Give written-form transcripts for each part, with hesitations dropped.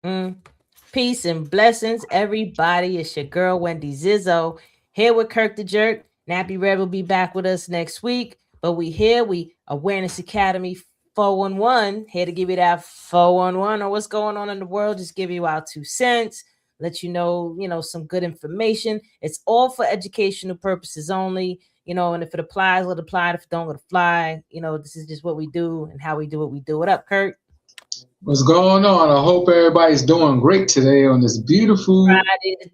Mm. Peace and blessings, everybody. It's your girl, Wendy Zizzo, here with Kirk the Jerk. Nappy Red will be back with us next week. But we Awareness Academy 411, here to give you that 411 on what's going on in the world. Just give you our 2 cents, let you know, some good information. It's all for educational purposes only, and if it applies, let it apply. If it don't, let it fly. This is just what we do and how we do it. We do it up, Kirk. What's going on? I hope everybody's doing great today on this beautiful Friday the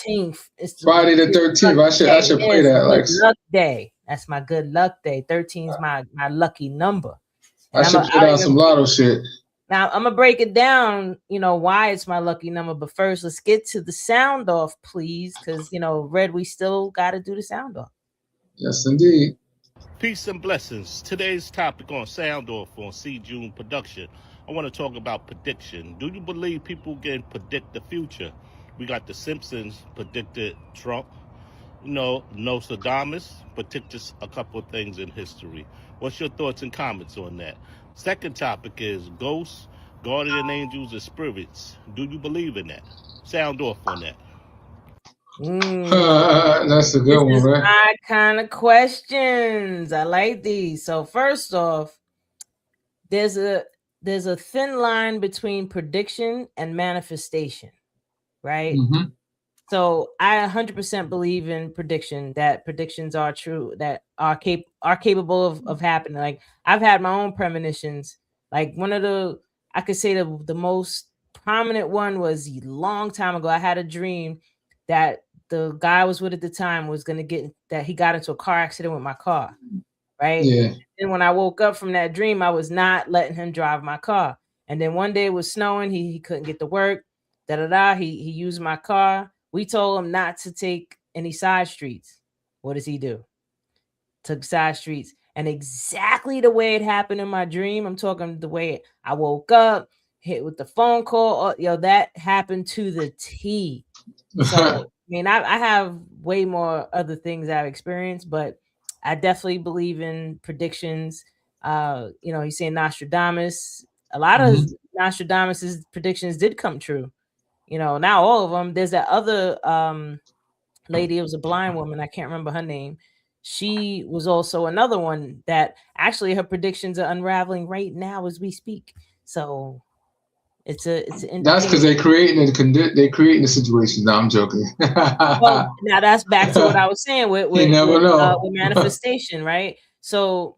13th. Friday the Good luck 13th. I day. should play It's that. good Like luck day. That's my good luck day. 13 is my lucky number. I And should play I'll down even some lotto shit. now I'm gonna break it down, why it's my lucky number. But first, let's get to the sound off, please. Cause Red, we still gotta do the sound off. Yes, indeed. Peace and blessings. Today's topic on Sound Off on C. June Production. I want to talk about prediction. Do you believe people can predict the future? We got The Simpsons predicted Trump. Nostradamus predicted a couple of things in history. What's your thoughts and comments on that? Second topic is ghosts, guardian angels, and spirits. Do you believe in that? Sound off on that. Mm, That's a this good one, is right? my kind of questions. I like these. So first off, there's a there's a thin line between prediction and manifestation, right? Mm-hmm. So I 100% believe in prediction, that predictions are true, that are capable of happening. Like I've had my own premonitions. Like one of the I could say the most prominent one was a long time ago. I had a dream that the guy I was with at the time was gonna get that he got into a car accident with my car, right? Yeah. And when I woke up from that dream, I was not letting him drive my car. And then one day it was snowing, he couldn't get to work. Da da da. He used my car. We told him not to take any side streets. What does he do? Took side streets. And exactly the way it happened in my dream, I'm talking the way I woke up, hit with the phone call, that happened to the T. So, I mean, I have way more other things I've experienced, but I definitely believe in predictions. He's saying Nostradamus. A lot of hmm Nostradamus's predictions did come true. Not all of them. There's that other lady. It was a blind woman. I can't remember her name. She was also another one that actually her predictions are unraveling right now as we speak. So it's an That's because indication. they creating the situation. No, I'm joking. Well, now that's back to what I was saying with You never know. with manifestation, right? So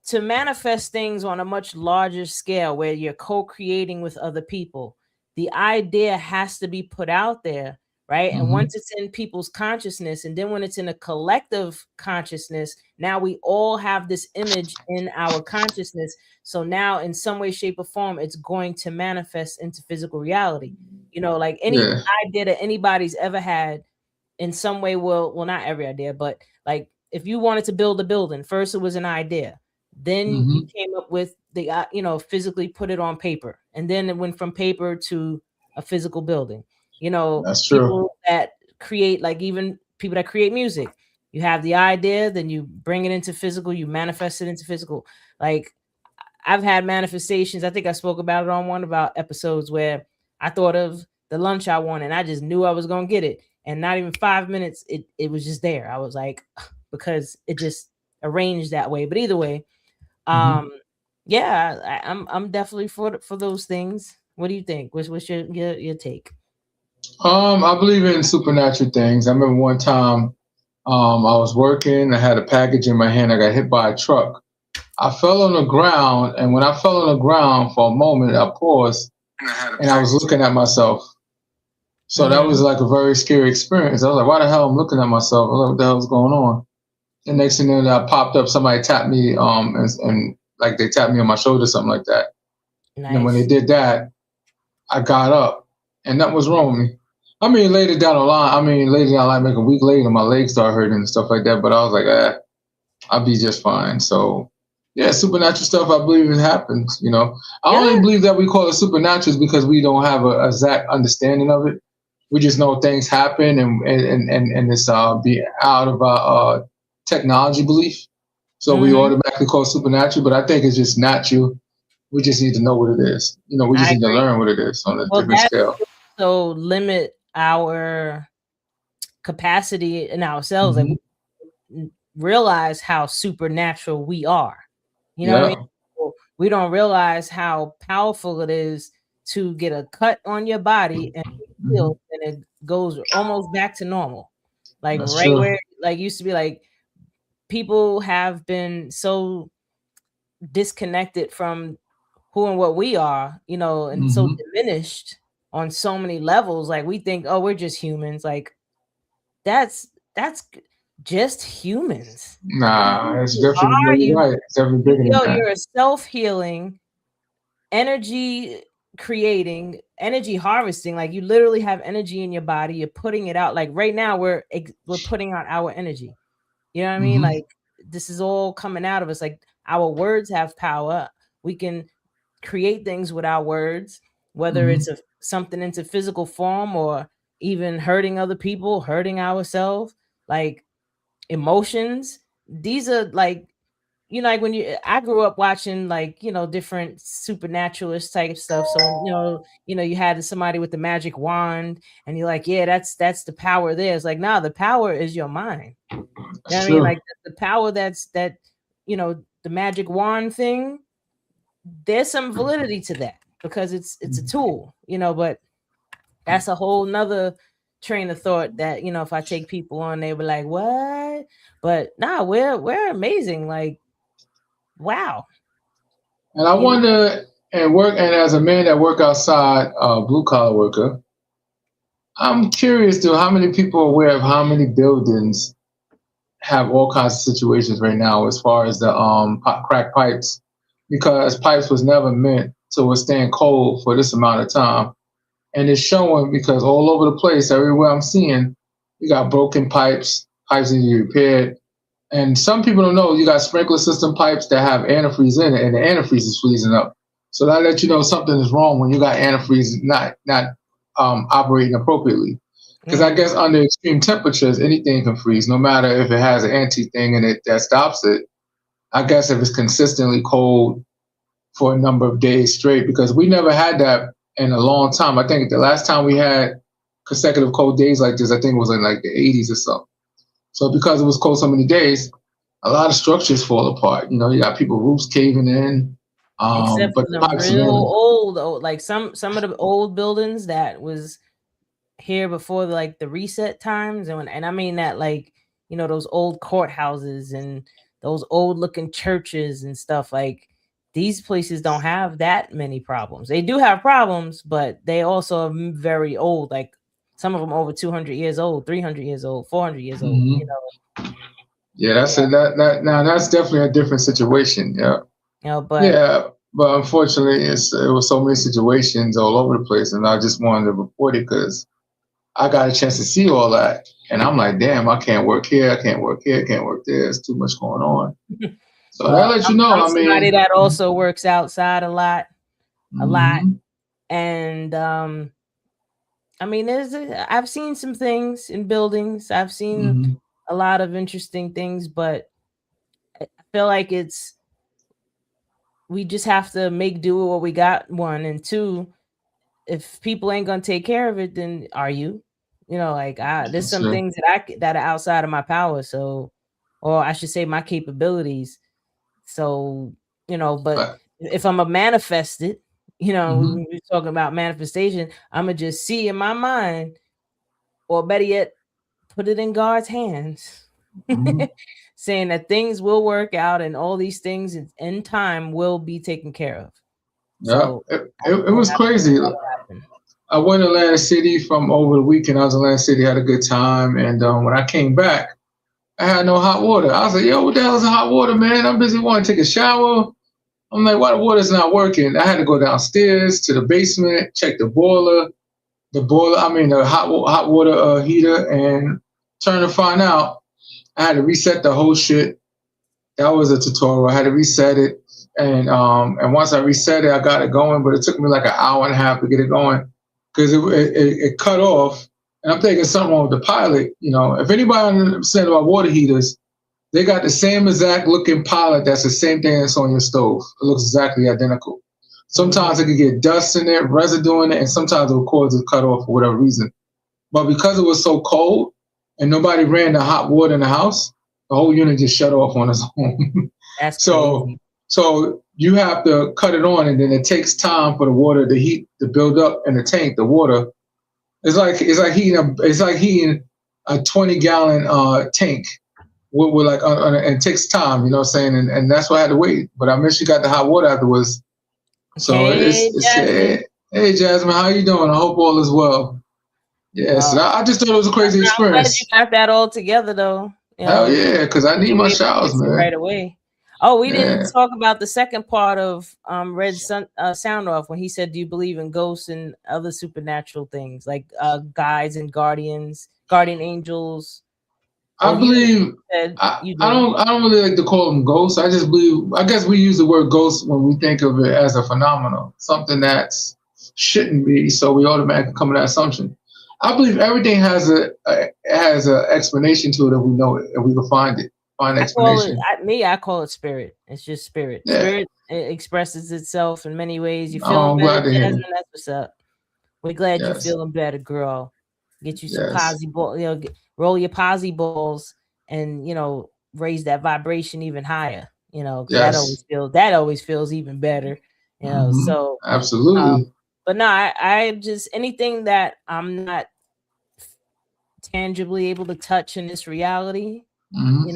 to manifest things on a much larger scale where you're co-creating with other people, the idea has to be put out there, right? And hmm once it's in people's consciousness, and then when it's in a collective consciousness, now we all have this image in our consciousness. So now in some way, shape, or form, it's going to manifest into physical reality. Like any Yeah. idea that anybody's ever had in some way, well, not every idea, but like if you wanted to build a building, first it was an idea, then you hmm came up with the physically put it on paper, and then it went from paper to a physical building. That's true. People that create, like even people that create music, you have the idea, then you bring it into physical, you manifest it into physical. Like I've had manifestations. I think I spoke about it on one of our episodes where I thought of the lunch I wanted and I just knew I was gonna get it. And not even 5 minutes, it was just there. I was like, because it just arranged that way. But either way, hmm um, yeah, I'm definitely for those things. What do you think? What's your take? I believe in supernatural things. I remember one time, I was working. I had a package in my hand. I got hit by a truck. I fell on the ground, and when I fell on the ground for a moment, I paused and I was looking at myself. So that was Mm-hmm. like a very scary experience. I was like, "Why the hell I'm looking at myself? I was like, what the hell's going on?" And next thing you know, I popped up. Somebody tapped me, and like they tapped me on my shoulder, something like that. And then when they Nice. did that, I got up, and nothing was wrong with me. I mean, later down the line, later down the line, like a week later, my legs started hurting and stuff like that. But I was like, I'll be just fine. So, yeah, supernatural stuff, I believe it happens. I only Yeah. believe that we call it supernatural because we don't have a exact understanding of it. We just know things happen, and it's be out of our technology belief. So we Mm-hmm. automatically call it supernatural. But I think it's just natural. We just need to know what it is. We just I need to agree. learn what it is on a Well, different that scale. also limit our capacity in ourselves. Like Hmm. we realize how supernatural we are. You know what I mean? Yeah. Well, we don't realize how powerful it is to get a cut on your body and it Hmm. heals and it goes almost back to normal. Like That's right true. where like used to be like people have been so disconnected from who and what we are, and so Hmm. diminished on so many levels. Like we think, oh, we're just humans. Like that's just humans. Nah, it's Who definitely, are you're you? right. It's definitely bigger than Yo, that. you're a self-healing, energy creating, energy harvesting. Like you literally have energy in your body. You're putting it out. Like right now, we're putting out our energy. You know what I mean? Hmm. Like this is all coming out of us. Like our words have power. We can create things with our words, whether Hmm. it's something into physical form or even hurting other people, hurting ourselves. Like emotions, these are like like when I grew up watching like different supernaturalist type stuff. So when you had somebody with the magic wand and you're like, yeah, that's the power there. It's like, nah, the power is your mind. You know what That's I mean? true. Like the power the magic wand thing, there's some validity to that because it's a tool, but that's a whole nother train of thought that if I take people on, they were like, what? But nah, we're amazing. Like, wow. And I you know wonder, and as a man that work outside, blue collar worker, I'm curious to how many people are aware of how many buildings have all kinds of situations right now as far as the crack pipes, because pipes was never meant to withstand cold for this amount of time, and it's showing because all over the place, everywhere I'm seeing, you got broken pipes, pipes need to be repaired, and some people don't know you got sprinkler system pipes that have antifreeze in it, and the antifreeze is freezing up. So that lets you know something is wrong when you got antifreeze not operating appropriately. Because I mm, guess under extreme temperatures, anything can freeze, no matter if it has an anti thing in it that stops it. I guess if it's consistently cold for a number of days straight, because we never had that in a long time. I think the last time we had consecutive cold days like this, I think it was in like the 80s or so. So because it was cold so many days, a lot of structures fall apart. You got people roofs caving in, except but for the them pipes real remain. old, like some of the old buildings that was here before like the reset times, and I mean that like those old courthouses and those old looking churches and stuff. Like these places don't have that many problems. They do have problems, but they also are very old. Like some of them over 200 years old, 300 years old, 400 years old. Hmm. Yeah, that's Yeah, it. That now that's definitely a different situation. Yeah, but yeah. But unfortunately, it was so many situations all over the place, and I just wanted to report it because I got a chance to see all that, and I'm like, damn, I can't work here, I can't work here, I can't work there. There's too much going on. So that well, lets you I'm know. I somebody mean, that also works outside a lot, hmm. and I mean, I've seen some things in buildings. I've seen Hmm. a lot of interesting things, but I feel like we just have to make do with what we got. One and two, if people ain't gonna take care of it, then are you? Like there's That's some true. things that are outside of my power. So, or I should say, my capabilities. So, but But, if I'm a manifest it, hmm. we're talking about manifestation. I'm gonna just see in my mind, or better yet, put it in God's hands, Hmm. saying that things will work out and all these things in time will be taken care of. Yeah, So I it just don't was have to crazy. let it happen. I went to Atlantic City from over the weekend. I was in Atlantic City, had a good time, and when I came back, I had no hot water. I was like, "Yo, what the hell is hot water, man? I'm busy wanting to take a shower." I'm like, "Why the water's not working?" I had to go downstairs to the basement, check the boiler, I mean, the hot water heater, and turn to find out I had to reset the whole shit. That was a tutorial. I had to reset it, and once I reset it, I got it going. But it took me like an hour and a half to get it going because it cut off. And I'm thinking something wrong with the pilot. If anybody understands about water heaters, they got the same exact looking pilot. That's the same thing that's on your stove. It looks exactly identical. Sometimes it could get dust in it, residue in it, and sometimes it will cause it to cut off for whatever reason. But because it was so cold and nobody ran the hot water in the house, the whole unit just shut off on its own. That's so crazy. so you have to cut it on, and then it takes time for the water, the heat to build up in the tank. The water it's like heating a 20-gallon tank with like and it takes time. You know what I'm saying? And that's why I had to wait. But I miss you got the hot water afterwards. So Okay, Jasmine. hey Jasmine, how you doing? I hope all is well. Yes, Well, I just thought it was a crazy I'm glad experience. you got that all together, though. You Hell know, yeah, because I need you my were able to showers, fix it right man. away. Oh, we didn't Yeah. talk about the second part of Red's sound off when he said, "Do you believe in ghosts and other supernatural things like guides and guardians, guardian angels?" I Well, you believe said I, you I do. don't I don't really like to call them ghosts. I just believe I guess we use the word ghost when we think of it as a phenomenon, something that's shouldn't be, so we automatically come to that assumption. I believe everything has a explanation to it if we know it, if we can find it, find I call it explanation. I call it spirit. It's just spirit. Yeah. Spirit expresses itself in many ways. You Oh, feeling I'm better, glad to hear Jasmine? you. That's what's up. We're glad you Yes. feeling better, girl. Get you some Yes. posy ball, roll your posy balls, and raise that vibration even higher. Because Yes. that always feels even better. So, um, Absolutely. but no, I just anything that I'm not tangibly able to touch in this reality, hmm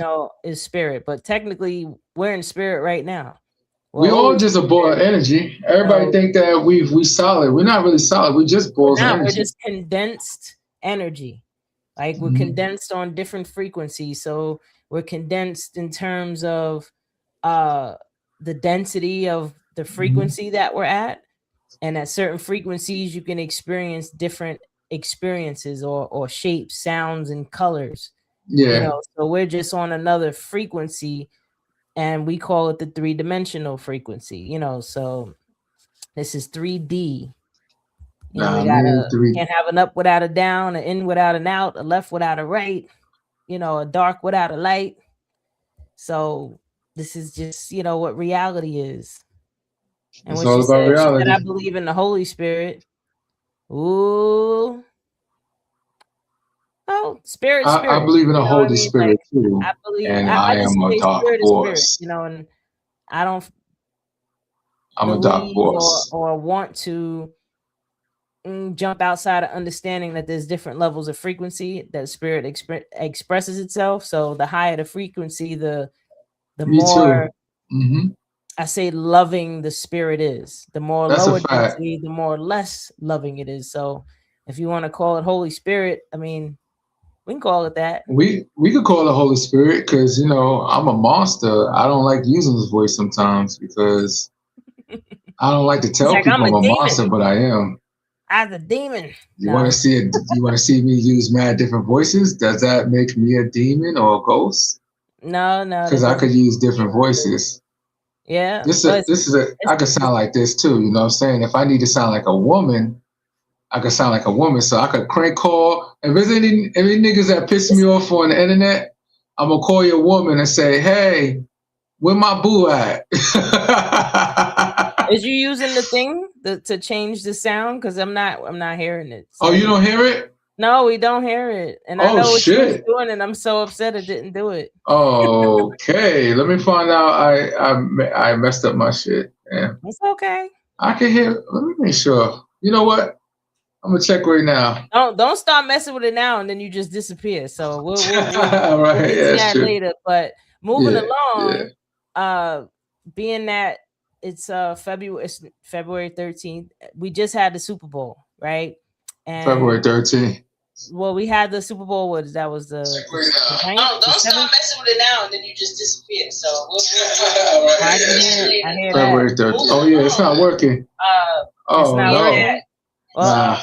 is spirit. But technically, we're in spirit right now. We Well, all Holy just a ball of Spirit. energy. Everybody So think that we solid. We're not really solid. We just we're balls of not. We're energy. just condensed energy. Like we're hmm condensed on different frequencies. So we're condensed in terms of uh the density of the hmm frequency that we're at. And at certain frequencies you can experience different experiences or shapes, sounds, and colors. Yeah, So we're just on another frequency, and we call it the three-dimensional frequency. So this is 3D. We nah, got man, a three. can't have an up without a down, an in without an out, a left without a right, a dark without a light. So this is just, what reality is. And It's when all about she said, I reality. believe in the Holy Spirit. Ooh, oh, spirit, I spirit. believe in You the know what I Holy mean? Like Spirit too, I believe, and I I just am a say dark spirit is spirit, force. and I don't I'm a dark believe or force. or want to jump outside of understanding that there's different levels of frequency that spirit expresses itself. So the higher the frequency, the Me more too. hmm I say loving the spirit is. The more That's a lower fact. density, the more less loving it is. So if you want to call it Holy Spirit, I mean, we can call it that. We could call it Holy Spirit because I'm a monster. I don't like using this voice sometimes because I don't like to He's tell like, people I'm a I'm a demon. monster, but I am. I'm a demon. You want to No, see it? You want to see me use mad different voices? Does that make me a demon or a ghost? no, Because that I could doesn't. use different voices. Yeah, This but is this is a it's, I could sound like this too. You know what I'm saying? If I need to sound like a woman, I could sound like a woman. So I could crank call. If there's any niggas that piss me it's, off on the internet, I'm gonna call your woman and say, "Hey, where my boo at?" is you using the thing to change the sound? Because I'm not hearing it. Oh, you So don't hear it? no, we don't hear it. And I Oh know what you was shit. doing, and I'm so upset it didn't do it. Okay, let me find out. I messed up my shit. Yeah, It's okay. I can hear. Let me make sure. You know what? I'm gonna check right now. Don't start messing with it now, and then you just disappear. So we'll Right, get yeah, to that's that true. later. But moving Yeah, yeah. along, uh, being that it's February 13th, we just had the Super Bowl, right? February And 13th. well, we had the Super Bowl. That was Check the right the now. ninth, Oh, the don't start seventh. messing with it now, and then you just disappear. So I right, can yeah, hear. I later. hear that. February 13th. Oh yeah, it's not working. It's Oh not no. working. Well, Nah,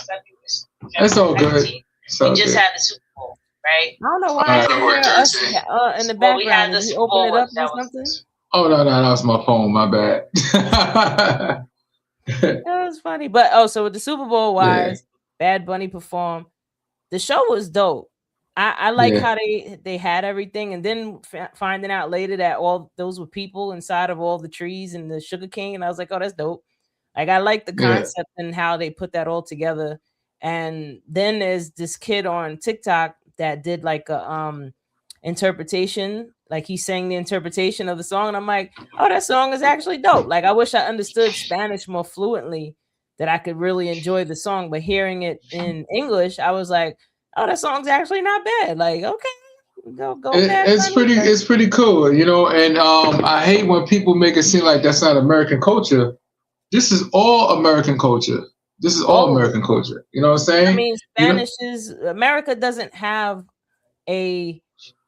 it's all good. So we just had the Super Bowl, right? I don't know why All I right. can February hear us 13th. in the Well, we background. had Did the you Super open Bowl. it up or That something? was. Oh no, that was my phone. My bad. That was funny. But so with the Super Bowl Yeah, wise, Bad Bunny performed. The show was dope. I like yeah. how they had everything, and then finding out later that all those were people inside of all the trees and the sugar cane, and I was like, oh, that's dope. Like I like the Yeah. concept and how they put that all together. And then there's this kid on TikTok that did like a interpretation, like he sang the interpretation of the song, and I'm like, oh, that song is actually dope. Like I wish I understood Spanish more fluently, that I could really enjoy the song, but hearing it in English, I was like, oh, that song's actually not bad. Like, okay, go Bad Bunny. But It's pretty cool, you know. And I hate when people make it seem like that's not American culture. This is all American culture. This is all all of American it. culture. You know what I'm I saying? mean, You know, Spanish is America doesn't have a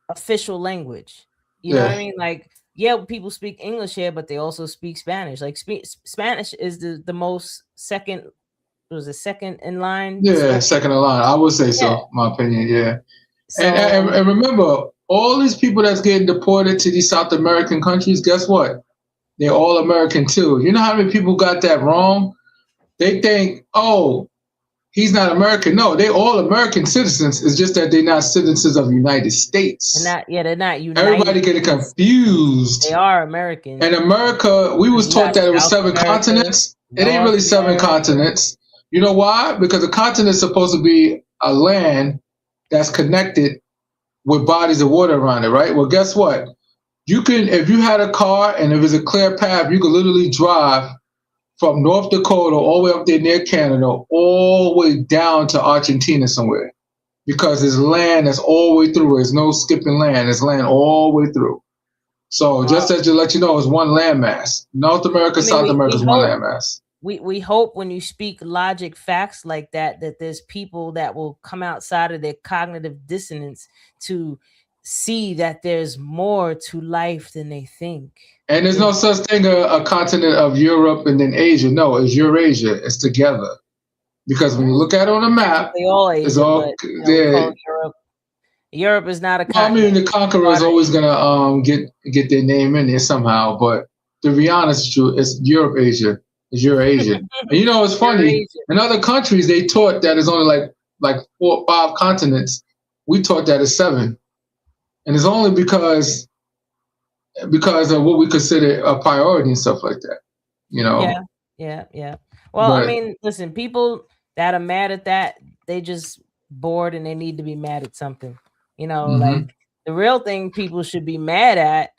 official language. You know what I yeah, mean? Like, yeah, people speak English here, but they also speak Spanish. Like, Spanish is the most second, was the second in line. yeah. Second in line, I would say Yeah. so. My opinion, yeah. So And remember, all these people that's getting deported to these South American countries, guess what? They're all American too. You know how many people got that wrong? They think, oh, he's not American. No, they all American citizens. It's just that they're not citizens of the United States. they're not United Everybody getting States. confused. They are American. In America, we was You taught got that it was South seven America, continents. It ain't North really seven America. continents. You know why? Because a continent is supposed to be a land that's connected with bodies of water around it, right? Well, guess what? You can, if you had a car and if it's a clear path, you could literally drive from North Dakota all the way up there near Canada, all the way down to Argentina somewhere. Because there's land that's all the way through. There's no skipping land. There's land all the way through. So just Well, as to let you know, it's one landmass. North America, I mean, South America we is one hope landmass. we hope when you speak logic facts like that, that there's people that will come outside of their cognitive dissonance to see that there's more to life than they think. And there's You no know, such thing a continent of Europe and then Asia. No, it's Eurasia. It's together. Because when you well, look at it on a map, technically all it's Asia, all but we call there. it Europe. Europe is not a Well, I mean, continent. the It's conqueror is part of always Asia. gonna get their name in there somehow. But to be honest, with you, it's Europe, Asia, it's Eurasia. And you know, it's funny. Eurasia. In other countries, they taught that it's only like 4 or 5 continents. We taught that it's seven, and it's only because of what we consider a priority and stuff like that. You know, Yeah, yeah. Well, I but mean, listen, people that are mad at that, they just bored and they need to be mad at something. Like hmm the real thing people should be mad at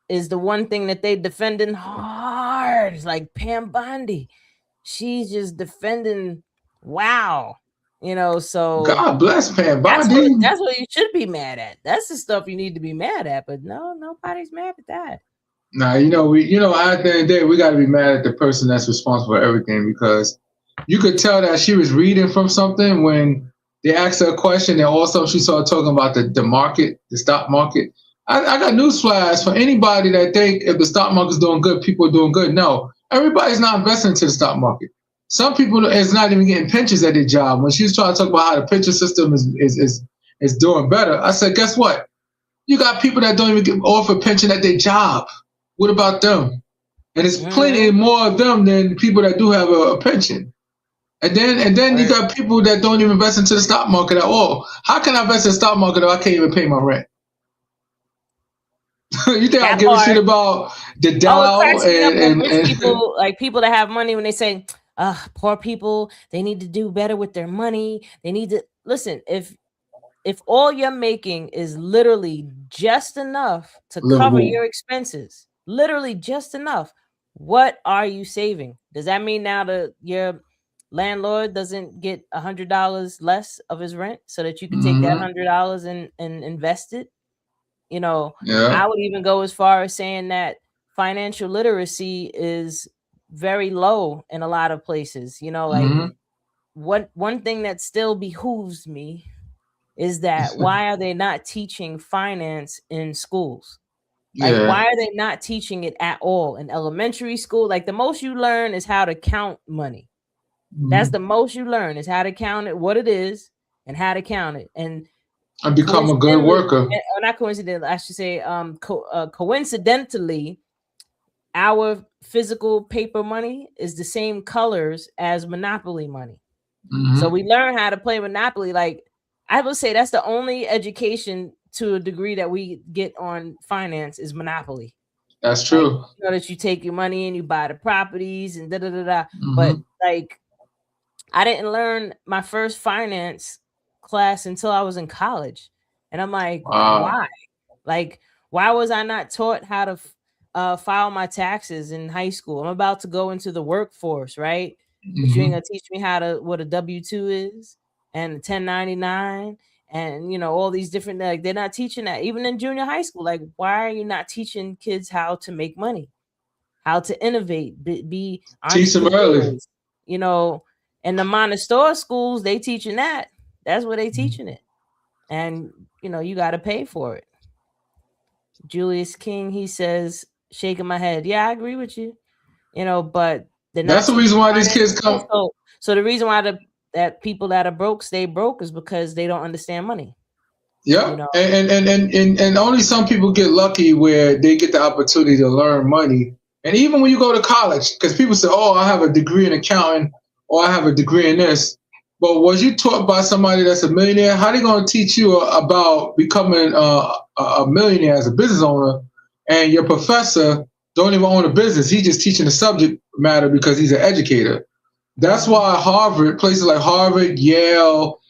is the one thing that they defending hard. It's like Pam Bondi. She's just defending wow. So God bless Pam that's what Bondi. that's what you should be mad at. That's the stuff you need to be mad at. But no, nobody's mad at that. Nah, at the end of the day, we got to be mad at the person that's responsible for everything because you could tell that she was reading from something when they asked her a question, and also she started talking about the market, the stock market. I got newsflash for anybody that think if the stock market's doing good, people are doing good. No, everybody's not investing into the stock market. Some people is not even getting pensions at their job. When she was trying to talk about how the pension system is doing better, I said, guess what? You got people that don't even get offered pension at their job. What about them? And it's plenty Hmm. more of them than people that do have a pension. And then you got people that don't even invest into the stock market at all. How can I invest in the stock market if I can't even pay my rent? You think I That give a shit part. about the Oh, it Dow cracks me up when rich and people, like people that have money, when they say, poor people, they need to do better with their money. They need to listen. If all you're making is literally just enough to cover livable? your expenses, literally just enough, what are you saving? Does that mean now that your landlord doesn't get $100 less of his rent so that you could take that hmm $100 and invest it? Yeah. I would even go as far as saying that financial literacy is very low in a lot of places. Like hmm what one thing that still behooves me is that why are they not teaching finance in schools? Like, Yeah. why are they not teaching it at all in elementary school? Like, the most you learn is how to count money. That's the hmm most you learn is how to count it, what it is, and how to count it. And And become a good coincidentally, worker. not coincidentally, I should say, coincidentally, our physical paper money is the same colors as Monopoly money. So hmm we learn how to play Monopoly. Like, I would say that's the only education to a degree that we get on finance is Monopoly. That's Like, true. you know, that you take your money and you buy the properties and da da da da. But Hmm. like, I didn't learn my first finance class until I was in college. And I'm like, Wow. why? Like, why was I not taught how to file my taxes in high school? I'm about to go into the workforce, right? But you ain't Hmm. gonna teach me how to what a W-2 is and a 1099 and all these different, like, they're not teaching that even in junior high school. Like, why are you not teaching kids how to make money, how to innovate, be Teach them early. entrepreneurs? You know, and the Montessori schools, they teaching that. That's where they teaching it, and you got to pay for it. Julius King, he says, shaking my head. Yeah, I agree with you. But they're not That's the teaching reason why these finance kids in school. come. So the reason why that people that are broke stay broke is because they don't understand money. You Yep. know, And only some people get lucky where they get the opportunity to learn money. And even when you go to college, because people say, "Oh, I have a degree in accounting," or "I have a degree in this," but was you taught by somebody that's a millionaire? How they going to teach you about becoming a millionaire as a business owner? And your professor don't even own a business; he's just teaching the subject matter because he's an educator. That's hmm why Harvard, places like Harvard, Yale,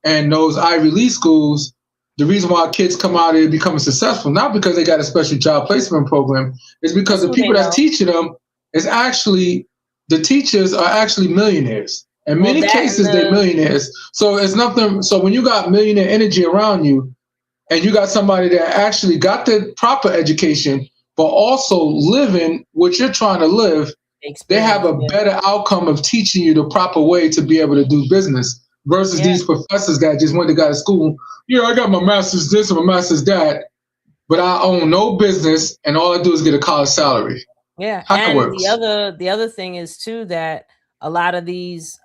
and those Ivy League schools, the reason why kids come out and becoming successful, not because they got a special job placement program, is because it's the who they people that's know. teaching them is actually the teachers are actually millionaires. In Well, many that and cases, they're the millionaires. So it's nothing. So when you got millionaire energy around you, and you got somebody that actually got the proper education, but also living what you're trying to live, they have experience. a Yeah, better outcome of teaching you the proper way to be able to do business versus yeah, these professors that just went to go to school. Yeah, I got my master's this and my master's that, but I own no business and all I do is get a college salary. yeah. How that And the works? other the other thing is too that a lot of these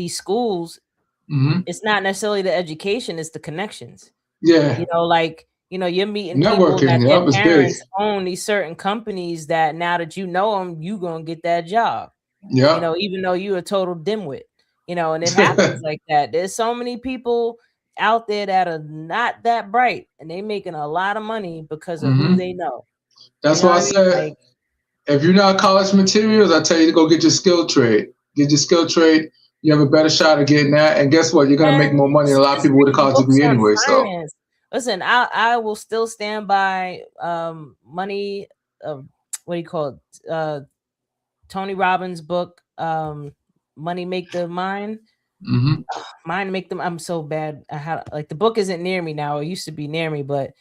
schools, Hmm. it's not necessarily the education, it's the connections. Yeah, Like, you're meeting people that networking. their Yep, is big. parents own these certain companies that now that you know them, you gonna get that job. Yep. Even though you a total dimwit. And it happens like that. There's so many people out there that are not that bright, and they making a lot of money because of who Hmm. they know. You That's know why what I I mean? said Like, if you're not college materials, I tell you to go get your skill trade. Get your skill trade. You have a better shot of getting that. And guess what? You're gonna make and more money than a lot of just people with a read college books degree on anyway. So finance. Listen, I will still stand by money. What do you call it? Tony Robbins' book, Money Make the Mind. hmm. Mind make them. I'm so bad. I had like the book isn't near me now. It used to be near me, but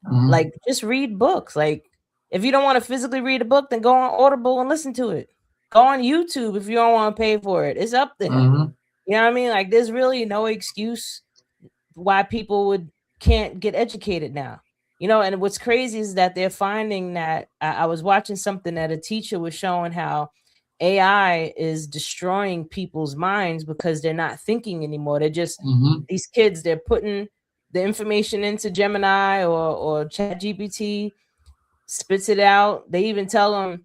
Hmm. like just read books. Like if you don't want to physically read a book, then go on Audible and listen to it. Go on YouTube if you don't want to pay for it. It's up there. Hmm. You know what I mean? Like there's really no excuse why people would can't get educated now. And what's crazy is that they're finding that I was watching something that a teacher was showing how AI is destroying people's minds because they're not thinking anymore. They're just Hmm. these kids, they're putting the information into Gemini or Chat GPT, spits it out. They even tell them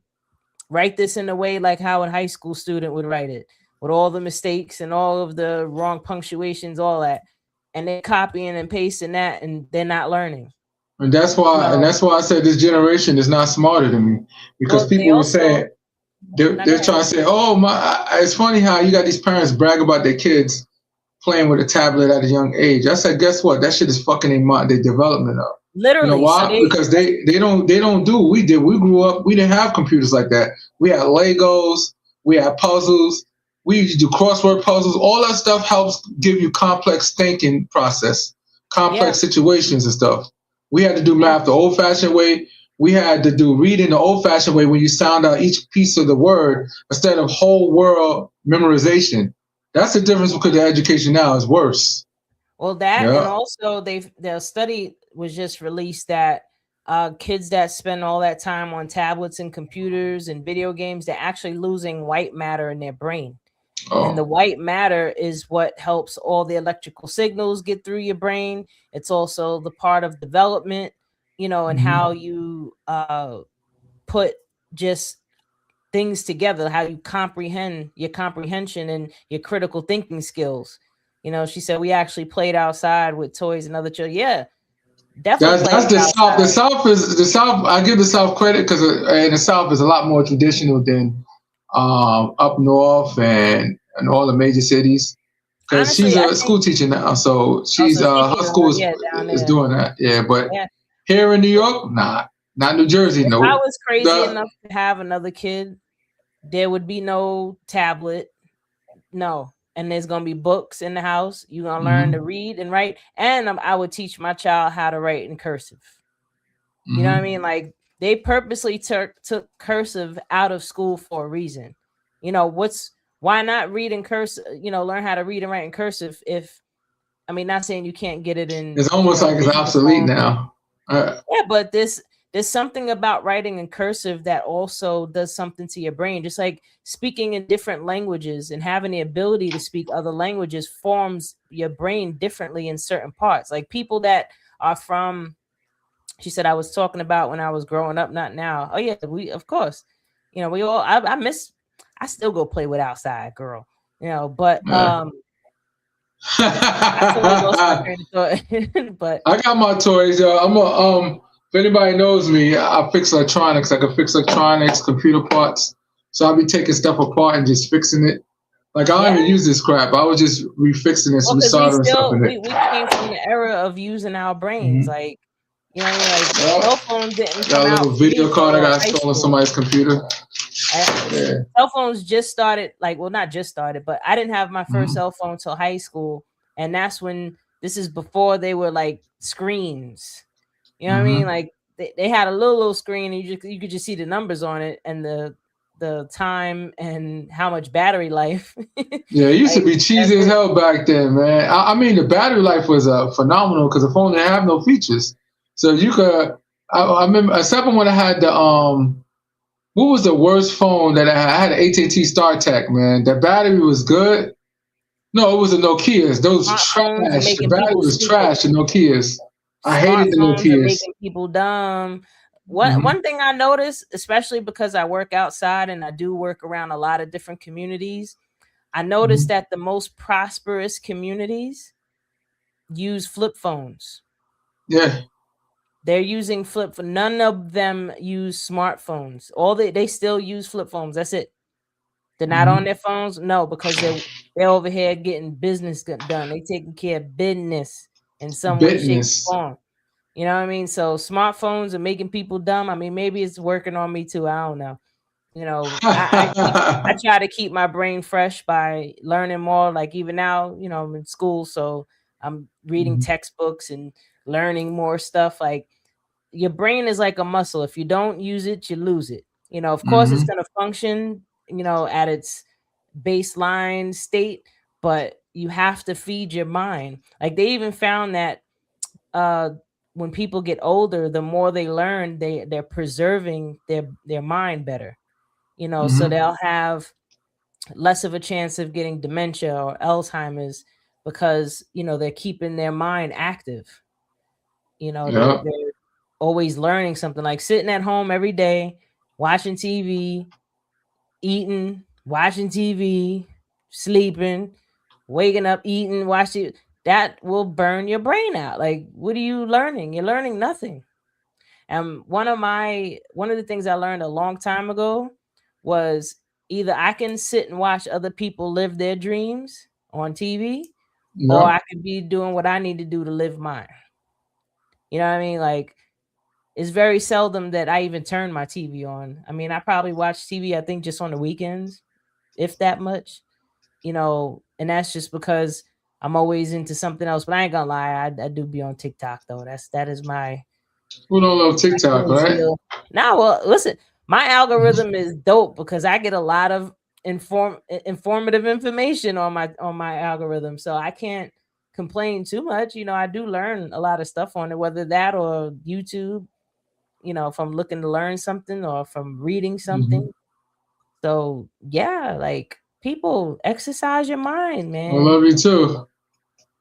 write this in a way like how a high school student would write it, with all the mistakes and all of the wrong punctuations, all that. And they're copying and pasting that, and they're not learning. And that's You why. And know, that's why I said this generation is not smarter than me because well, they people were also saying they're not. trying to say, oh my. It's funny how you got these parents brag about their kids playing with a tablet at a young age. I said, guess what? That shit is fucking their development up. You know Literally. So why? Because they don't do what we did. We grew up. We didn't have computers like that. We had Legos. We had puzzles. We used to do crossword puzzles. All that stuff helps give you complex thinking process, yeah, complex situations and stuff. We had to do yeah. math the old-fashioned way. We had to do reading the old-fashioned way when you sound out each piece of the word instead of whole world memorization. That's the difference because the education now is worse. Well, that and Yeah. also their study was just released that kids that spend all that time on tablets and computers and video games, they're actually losing white matter in their brain. And the Oh. white matter is what helps all the electrical signals get through your brain. It's also the part of development, and Hmm. how you put just things together, how you comprehend your comprehension and your critical thinking skills. She said we actually played outside with toys and other children. Yeah, Definitely play That's the South. The outside. South is the South. I give the South credit because in the South is a lot more traditional than up north and all the major cities. Because she's Honestly, I a think school teacher now, so she's also she her can school yeah down is there. doing that. Yeah, but Yeah. here in New York, nah, not New Jersey. If I No, was crazy the enough to have another kid, there would be no tablet. No. And there's gonna be books in the house. You're gonna learn to hmm read and write. And I would teach my child how to write in cursive. You know what I hmm mean? Like they purposely took cursive out of school for a reason. You know, why not read in cursive, learn how to read and write in cursive if I mean not saying you can't get it in, it's almost like it's digital obsolete form. now. Yeah, but there's something about writing in cursive that also does something to your brain. Just like speaking in different languages and having the ability to speak other languages forms your brain differently in certain parts. Like people that are from, she said I was talking about when I was growing up, not now. Oh yeah, we of course, we all I miss. I still go play with outside, girl. But Yeah. I totally lost my train of thought. But I got my toys, yo. I'm a If anybody knows me, I fix electronics. I can fix electronics, computer parts. So I'll be taking stuff apart and just fixing it. Like I don't yeah, even use this crap. I was just refixing this, well, because we resoldering stuff still in it. we came from the era of using our brains, hmm like what I mean. Like Yep. cell phone didn't Got come a out little for me video card I till got high installed on school. somebody's computer. Yeah. Cell phones just started, like, well, not just started, but I didn't have my first hmm cell phone till high school, and that's when this is before they were like screens. You know what I mean? hmm Like they had a little screen, and you could just see the numbers on it and the time and how much battery life. Yeah, it used to Like be that's cheesy as it. hell back then, man. I mean, the battery life was phenomenal because the phone didn't have no features. So you could, I remember, except for when I had the what was the worst phone that I had? I had an AT&T StarTech, man. The battery was good. No, it was the Nokias. Those Smartphones are trash. The making battery people was stupid. trash. The Nokias. I hated the Smartphones are Nokias. making people dumb. One hmm thing I noticed, especially because I work outside and I do work around a lot of different communities, I noticed hmm that the most prosperous communities use flip phones. Yeah. They're using flip phone. None of them use smartphones. All they still use flip phones. That's it. They're not on hmm their phones. No, because they're over here getting business done. They taking care of business in some way, shape, Business. or form. You know what I mean? So smartphones are making people dumb. I mean, maybe it's working on me too. I don't know. I try to keep my brain fresh by learning more. Like even now, I'm in school, so I'm reading Mhm. textbooks and learning more stuff. Like your brain is like a muscle. If you don't use it, you lose it. Of course, it's Mhm. going to function, at its baseline state, but you have to feed your mind. Like they even found that uh when people get older, the more they learn, they're preserving their mind better. So Mhm. they'll have less of a chance of getting dementia or Alzheimer's because they're keeping their mind active. Yeah. They're always learning something, like sitting at home every day, watching TV, eating, watching TV, sleeping, waking up, eating, watching. That will burn your brain out. Like, what are you learning? You're learning nothing. And one of the things I learned a long time ago was either I can sit and watch other people live their dreams on TV, or Yeah. I could be doing what I need to do to live mine. You know what I mean? Like it's very seldom that I even turn my TV on. I mean, I probably watch TV, I think, just on the weekends, if that much. And that's just because I'm always into something else. But I ain't gonna lie, I do be on TikTok though. That is my Who don't love TikTok, Achilles right? heel. Now, well, listen, my Mhm. algorithm is dope because I get a lot of informative information on my algorithm, so I can't complain too much. I do learn a lot of stuff on it, whether that or YouTube. If I'm looking to learn something or if I'm reading Mhm. something. So yeah, like people exercise your mind, I man. love you too.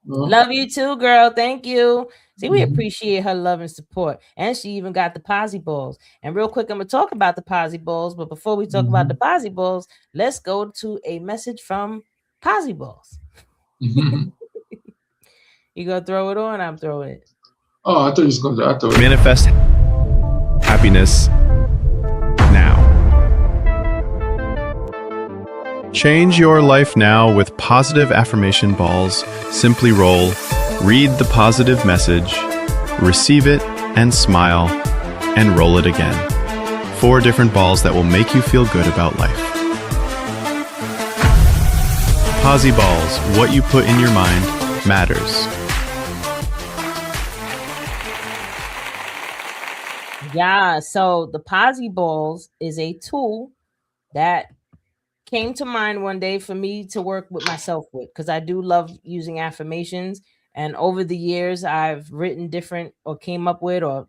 No. Love you too, girl. Thank you. See, we Mhm. appreciate her love and support. And she even got the posy balls. And real quick, I'm gonna talk about the posy balls. But before we talk about the Mhm. posy balls, let's go to a message from posy balls. Mhm. You gonna throw it on? I'm throwing it. Oh, I thought you was going to. I thought. Manifest happiness now. Change your life now with positive affirmation balls. Simply roll, read the positive message, receive it, and smile, and roll it again. 4 different balls that will make you feel good about life. Posy balls, what you put in your mind matters. Yeah, so the Posy Balls is a tool that came to mind one day for me to work with myself with, because I do love using affirmations. And over the years, I've written different or came up with or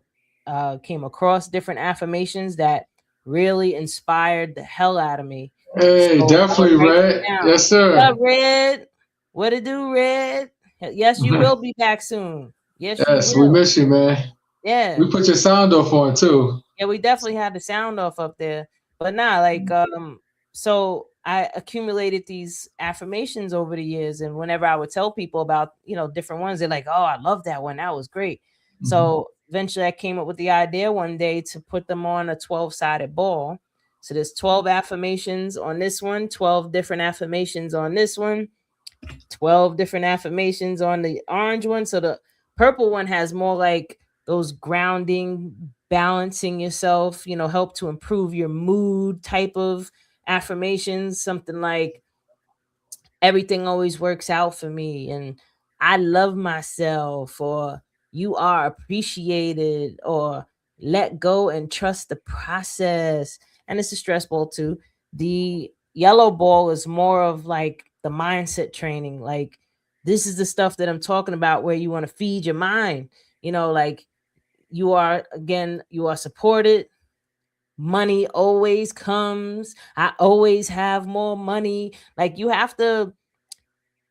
came across different affirmations that really inspired the hell out of me. Hey, So I would definitely, write them Red. down. Yes, What up, sir. Red? What to do, Red? Yes, you will be back soon. Yes, you Yes, we will. miss you, man. Yeah. We put your sound off on too. Yeah, we definitely had the sound off up there. But nah, like so I accumulated these affirmations over the years, and whenever I would tell people about, different ones, they're like, "Oh, I love that one. That was great." Mhm. So eventually I came up with the idea one day to put them on a 12-sided ball. So there's 12 affirmations on this one, 12 different affirmations on this one, 12 different affirmations on the orange one. So the purple one has more like those grounding, balancing yourself, help to improve your mood type of affirmations. Something like everything always works out for me, and I love myself, or you are appreciated, or let go and trust the process. And it's a stress ball too. The yellow ball is more of like the mindset training. Like, this is the stuff that I'm talking about, where you want to feed your mind, like you are supported. Money always comes. I always have more money. Like, you have to,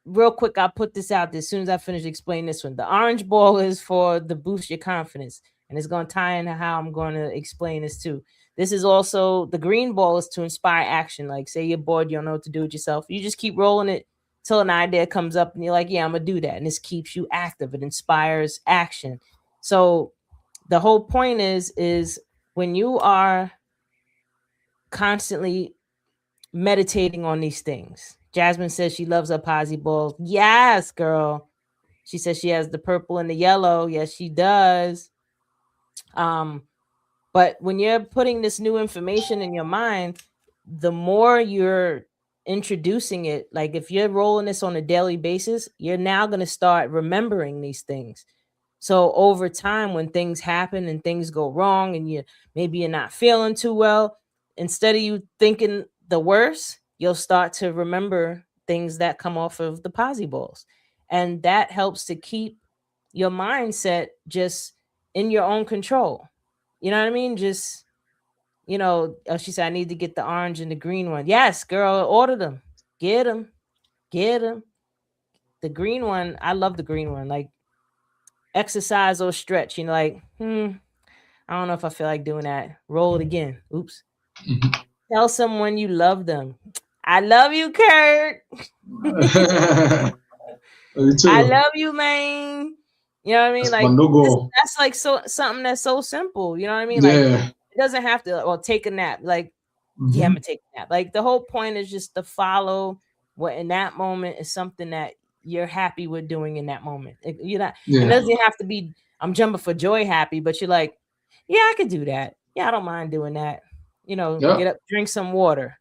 real quick, I'll put this out there as soon as I finish explaining this one. The orange ball is for the boost your confidence, and it's going to tie into how I'm going to explain this too. This is also the green ball is to inspire action. Like, say you're bored, you don't know what to do with yourself. You just keep rolling it till an idea comes up, and you're like, yeah, I'm going to do that. And this keeps you active. It inspires action. So the whole point is when you are constantly meditating on these things. Jasmine says she loves her posy balls. Yes, girl. She says she has the purple and the yellow. Yes, she does. Um, but when you're putting this new information in your mind, the more you're introducing it, like if you're rolling this on a daily basis, you're now going to start remembering these things. So over time, when things happen and things go wrong, and maybe you're not feeling too well, instead of you thinking the worst, you'll start to remember things that come off of the posy balls. And that helps to keep your mindset just in your own control. You know what I mean? Just, she said, I need to get the orange and the green one. Yes, girl, order them. Get them. Get them. The green one, I love the green one. Like, exercise or stretch, like, I don't know if I feel like doing that. Roll it again. Oops. Tell someone you love them. I love you, Kurt. Me I too. love you, man. You know what I mean? That's my Like, no goal. that's like something that's so simple. You know what I mean? Like, Yeah. it doesn't have to, well, take a nap. Like, yeah, I'm Hmm. gonna take a nap. Like, the whole point is just to follow what in that moment is something that you're happy with doing in that moment. You're not, it Yeah. doesn't have to be I'm jumping for joy happy, but you're like, yeah, I could do that. Yeah, I don't mind doing that. Get Yep. up, drink some water.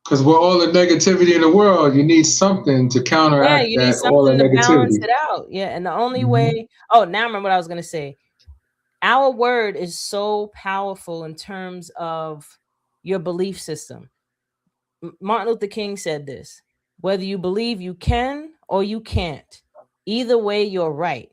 Because with all the negativity in the world, you need something to Yeah, counteract you need that all the something to balance negativity. it out. Yeah, and the only Hmm. way, oh, now I remember what I was gonna say. Our word is so powerful in terms of your belief system. Martin Luther King said this: whether you believe you can or you can't, either way, you're right.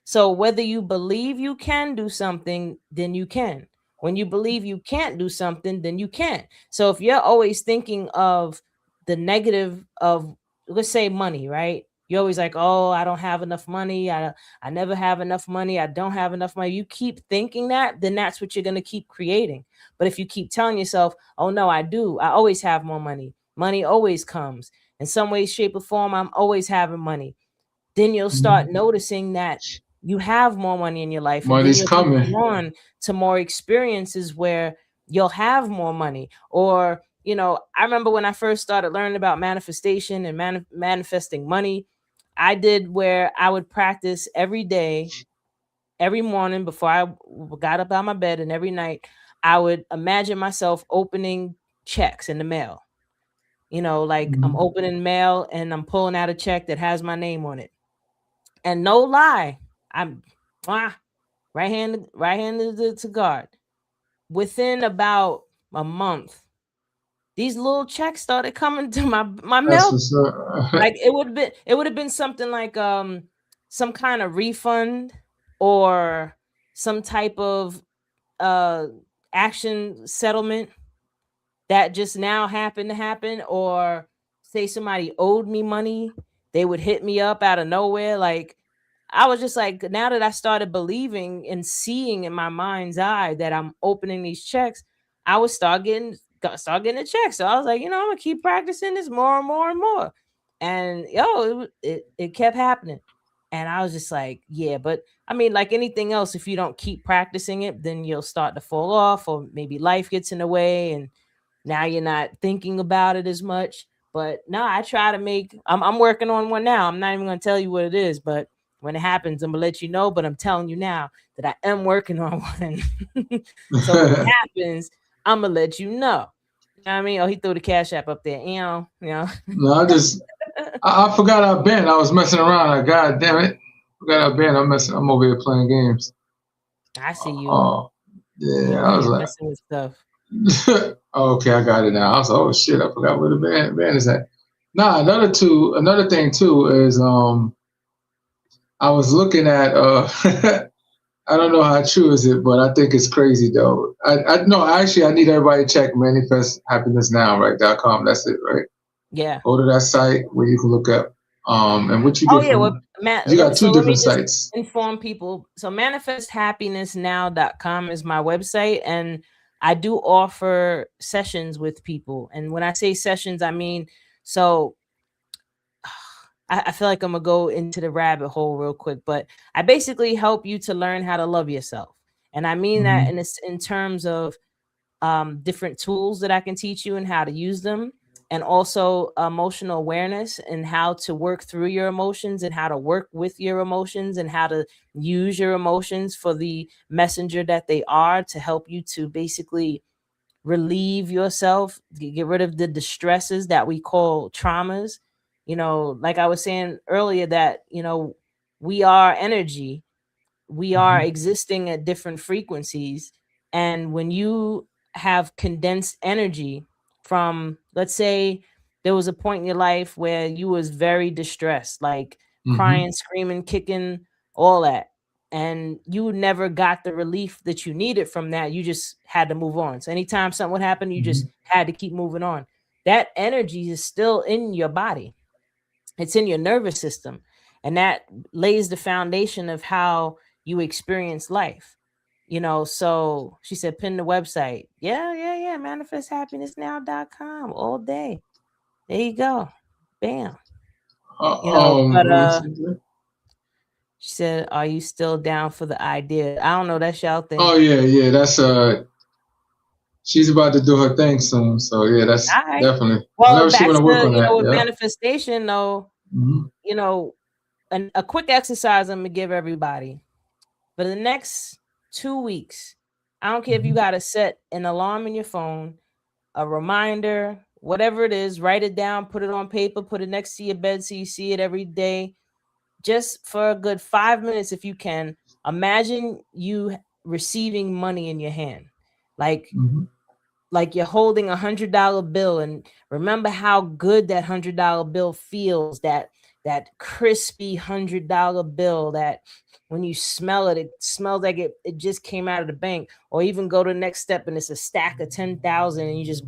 So whether you believe you can do something, then you can. When you believe you can't do something, then you can't. So if you're always thinking of the negative of, let's say, money, right? You're always like, oh, I don't have enough money. I never have enough money. I don't have enough money. You keep thinking that, then that's what you're going to keep creating. But if you keep telling yourself, oh no, I do. I always have more money. Money always comes. In some way, shape, or form, I'm always having money. Then you'll start Hmm. noticing that you have more money in your life, and then Money's you'll be coming. drawn to more experiences where you'll have more money. Or, I remember when I first started learning about manifestation and manifesting money, I did where I would practice every day, every morning before I got up out of my bed, and every night I would imagine myself opening checks in the mail. Like I'm Mhm. opening mail and I'm pulling out a check that has my name on it. And no lie, I'm right handed to God. Within about a month, these little checks started coming to my That's mail. what's up. Like it would have been something like some kind of refund, or some type of uh action settlement that just now happened to happen, or say somebody owed me money, they would hit me up out of nowhere. Like, I was just like, now that I started believing and seeing in my mind's eye that I'm opening these checks, I would start getting a check. So I was like, I'm gonna keep practicing this more and more and more. And it kept happening. And I was just like, yeah, but I mean, like anything else, if you don't keep practicing it, then you'll start to fall off, or maybe life gets in the way, and now you're not thinking about it as much. But no, I try to make. I'm working on one now. I'm not even going to tell you what it is, but when it happens, I'm gonna let you know. But I'm telling you now that I am working on one. So when it happens, I'm gonna let you know. You know what I mean? Oh, he threw the cash app up there. No, I forgot our band. I was messing around. God damn it, forgot our band. I'm over here playing games. I see you. Oh, You yeah. over I was here like, messing with stuff. okay, I got it now. I was like, oh shit, I forgot where the band is at. Nah, another thing too is I was looking at I don't know how true is it, but I think it's crazy though. I no, actually I need everybody to check manifesthappinessnow, right.com. That's it, right? Yeah. Go to that site where you can look up and what you Oh get yeah, well, from you got two let me different just sites. inform people. So manifesthappinessnow.com is my website, and I do offer sessions with people. And when I say sessions, I mean, so I feel like I'm gonna go into the rabbit hole real quick, but I basically help you to learn how to love yourself. And I mean that Hmm. in terms of different tools that I can teach you and how to use them, and also emotional awareness and how to work through your emotions, and how to work with your emotions, and how to use your emotions for the messenger that they are, to help you to basically relieve yourself, get rid of the distresses that we call traumas. Like I was saying earlier, that we are energy, we are Hmm. existing at different frequencies. And when you have condensed energy from, let's say, there was a point in your life where you was very distressed, like Hmm. crying, screaming, kicking, all that, and you never got the relief that you needed from that, you just had to move on. So anytime something would happen, you just Hmm. had to keep moving on. That energy is still in your body, it's in your nervous system, and that lays the foundation of how you experience life. So she said, pin the website. Yeah, manifesthappinessnow.com all day. There you go. Bam. But Let me see that. she said, are you still down for the idea? I don't know, that's y'all Oh thing. yeah, yeah. That's she's about to do her thing soon. So yeah, that's All right. definitely Well, whenever she back wanna work to, on that. with Yeah. manifestation though, Hmm. you know, a quick exercise I'm gonna give everybody for the next 2 weeks. I don't care if you Hmm. got to set an alarm in your phone, a reminder, whatever it is, write it down, put it on paper, put it next to your bed so you see it every day. Just for a good 5 minutes, if you can, imagine you receiving money in your hand. Like Hmm. like you're holding $100 bill, and remember how good that $100 bill feels, that crispy $100 bill, that when you smell it, it smells like it just came out of the bank. Or even go to the next step, and it's a stack of 10,000, and you just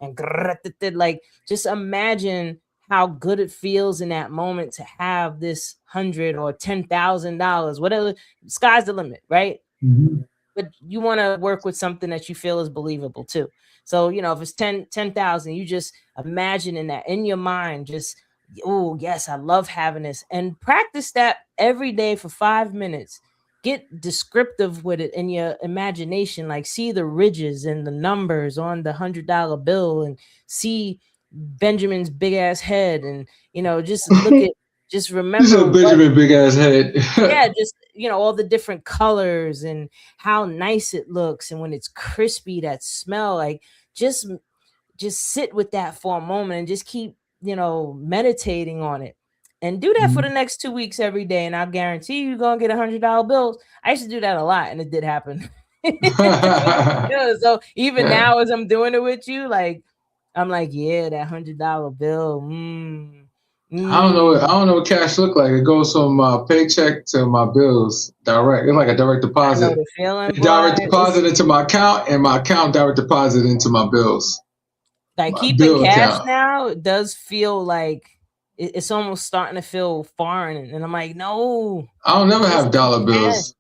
and like, just imagine how good it feels in that moment to have this $100 or $10,000, whatever. Sky's the limit, right? Hmm. But you want to work with something that you feel is believable too. So, if it's 10,000, you just imagine in that, in your mind, just Oh, yes, I love having this. And practice that every day for 5 minutes. Get descriptive with it in your imagination. Like, see the ridges and the numbers on the $100 bill, and see Benjamin's big ass head. And, just look at, just You remember said what, Benjamin big ass head. yeah, just, all the different colors and how nice it looks. And when it's crispy, that smell, like, just sit with that for a moment and just keep, meditating on it. And do that for the next 2 weeks every day. And I guarantee you're going to get $100 bills. I used to do that a lot, and it did happen. Yeah, so even Yeah. now, as I'm doing it with you, like, I'm like, yeah, that $100 bill. I don't know what cash look like. It goes from my paycheck to my bills direct. It's like a direct I know deposit. the feeling, They boy. direct deposit into my account, and my account direct deposit into my bills, Like, my keeping bill cash account. now, it does feel like it's almost starting to feel foreign. And I'm like, no, I don't never just have keep dollar cash. bills.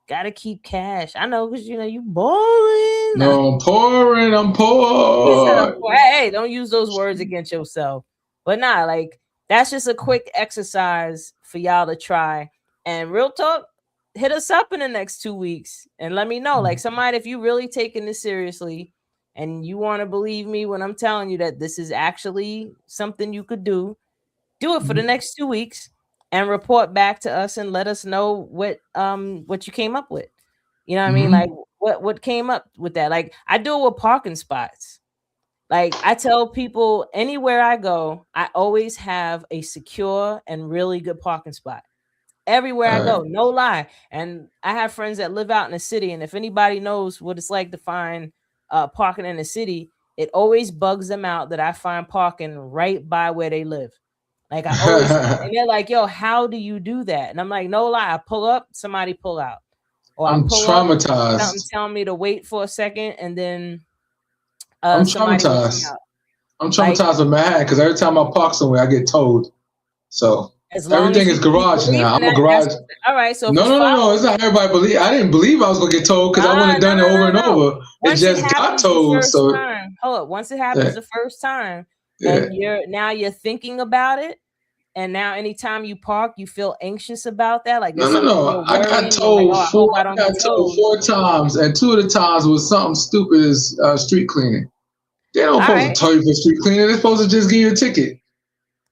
Gotta keep cash. I know, because you boring. No, I'm pouring. I'm He said, poor. Hey, don't use those words against yourself. But nah, like, that's just a quick exercise for y'all to try. And real talk, hit us up in the next 2 weeks and let me know. Like, somebody, if you really taking this seriously and you want to believe me when I'm telling you that this is actually something you could do it for the next 2 weeks and report back to us and let us know what you came up with. You know what I mean? Like, Mm-hmm. what came up with that. Like, I do it with parking spots. Like, I tell people, anywhere I go, I always have a secure and really good parking spot. Everywhere I All go, right. no lie. And I have friends that live out in the city, and if anybody knows what it's like to find parking in the city, it always bugs them out that I find parking right by where they live. Like, I always, and they're like, yo, how do you do that? And I'm like, no lie, I pull up, somebody pull out. Or I I'm pull up, something traumatized. telling me to wait for a second, and then I'm somebody will come traumatized. out. I'm Like, traumatized with Manhattan because every time I park somewhere, I get towed. So as long as everything is you keep garage now. believing I'm a that, that's garage. all right. So if No, you no, no, no. follow It's not everybody believe. I didn't believe I was gonna get towed because I wouldn't Nah, have no, done it no, over no, and no. over. It Once it just got happens the towed. first So time, hold up. Once it happens yeah, the first time, yeah. and you're thinking about it, and now anytime you park, you feel anxious about that. Like, No, there's no, something no. you're worrying. You're like, oh, I hope I don't I get got told towed. 4 times, and 2 of the times was something stupid as street cleaning. They don't All supposed to right, tow you for street cleaning. They're supposed to just give you a ticket.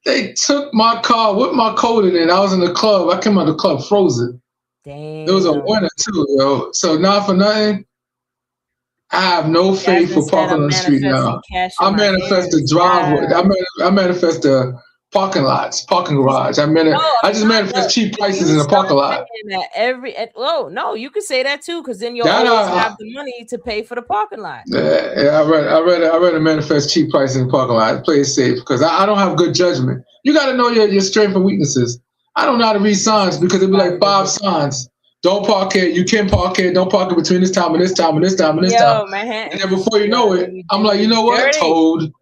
They took my car with my coat in it. I was in the club. I came out of the club frozen. It was a damn. winter too, yo. So not for nothing. I have no faith Jasmine for said, parking I'm on the street manifesting now. cash in I my manifest the hands. driveway. Yeah. I manifest the parking lots, parking She's garage. no, I I'm just not. manifest Look, cheap if prices you in the start parking lot. saying that oh no, you could say that too, because then you'll That always have the money to pay for the parking lot. yeah, I read a manifest cheap prices in the parking lot. Play it safe because I don't have good judgment. You got to know your strengths and weaknesses. I don't know how to read signs because it'd be like five signs. Don't park here. You can park here. Don't park it between this time and this time and this time and this time. Yo, And Manhattan, then before you yo, know it, I'm then like, you you know what? dirty. Told.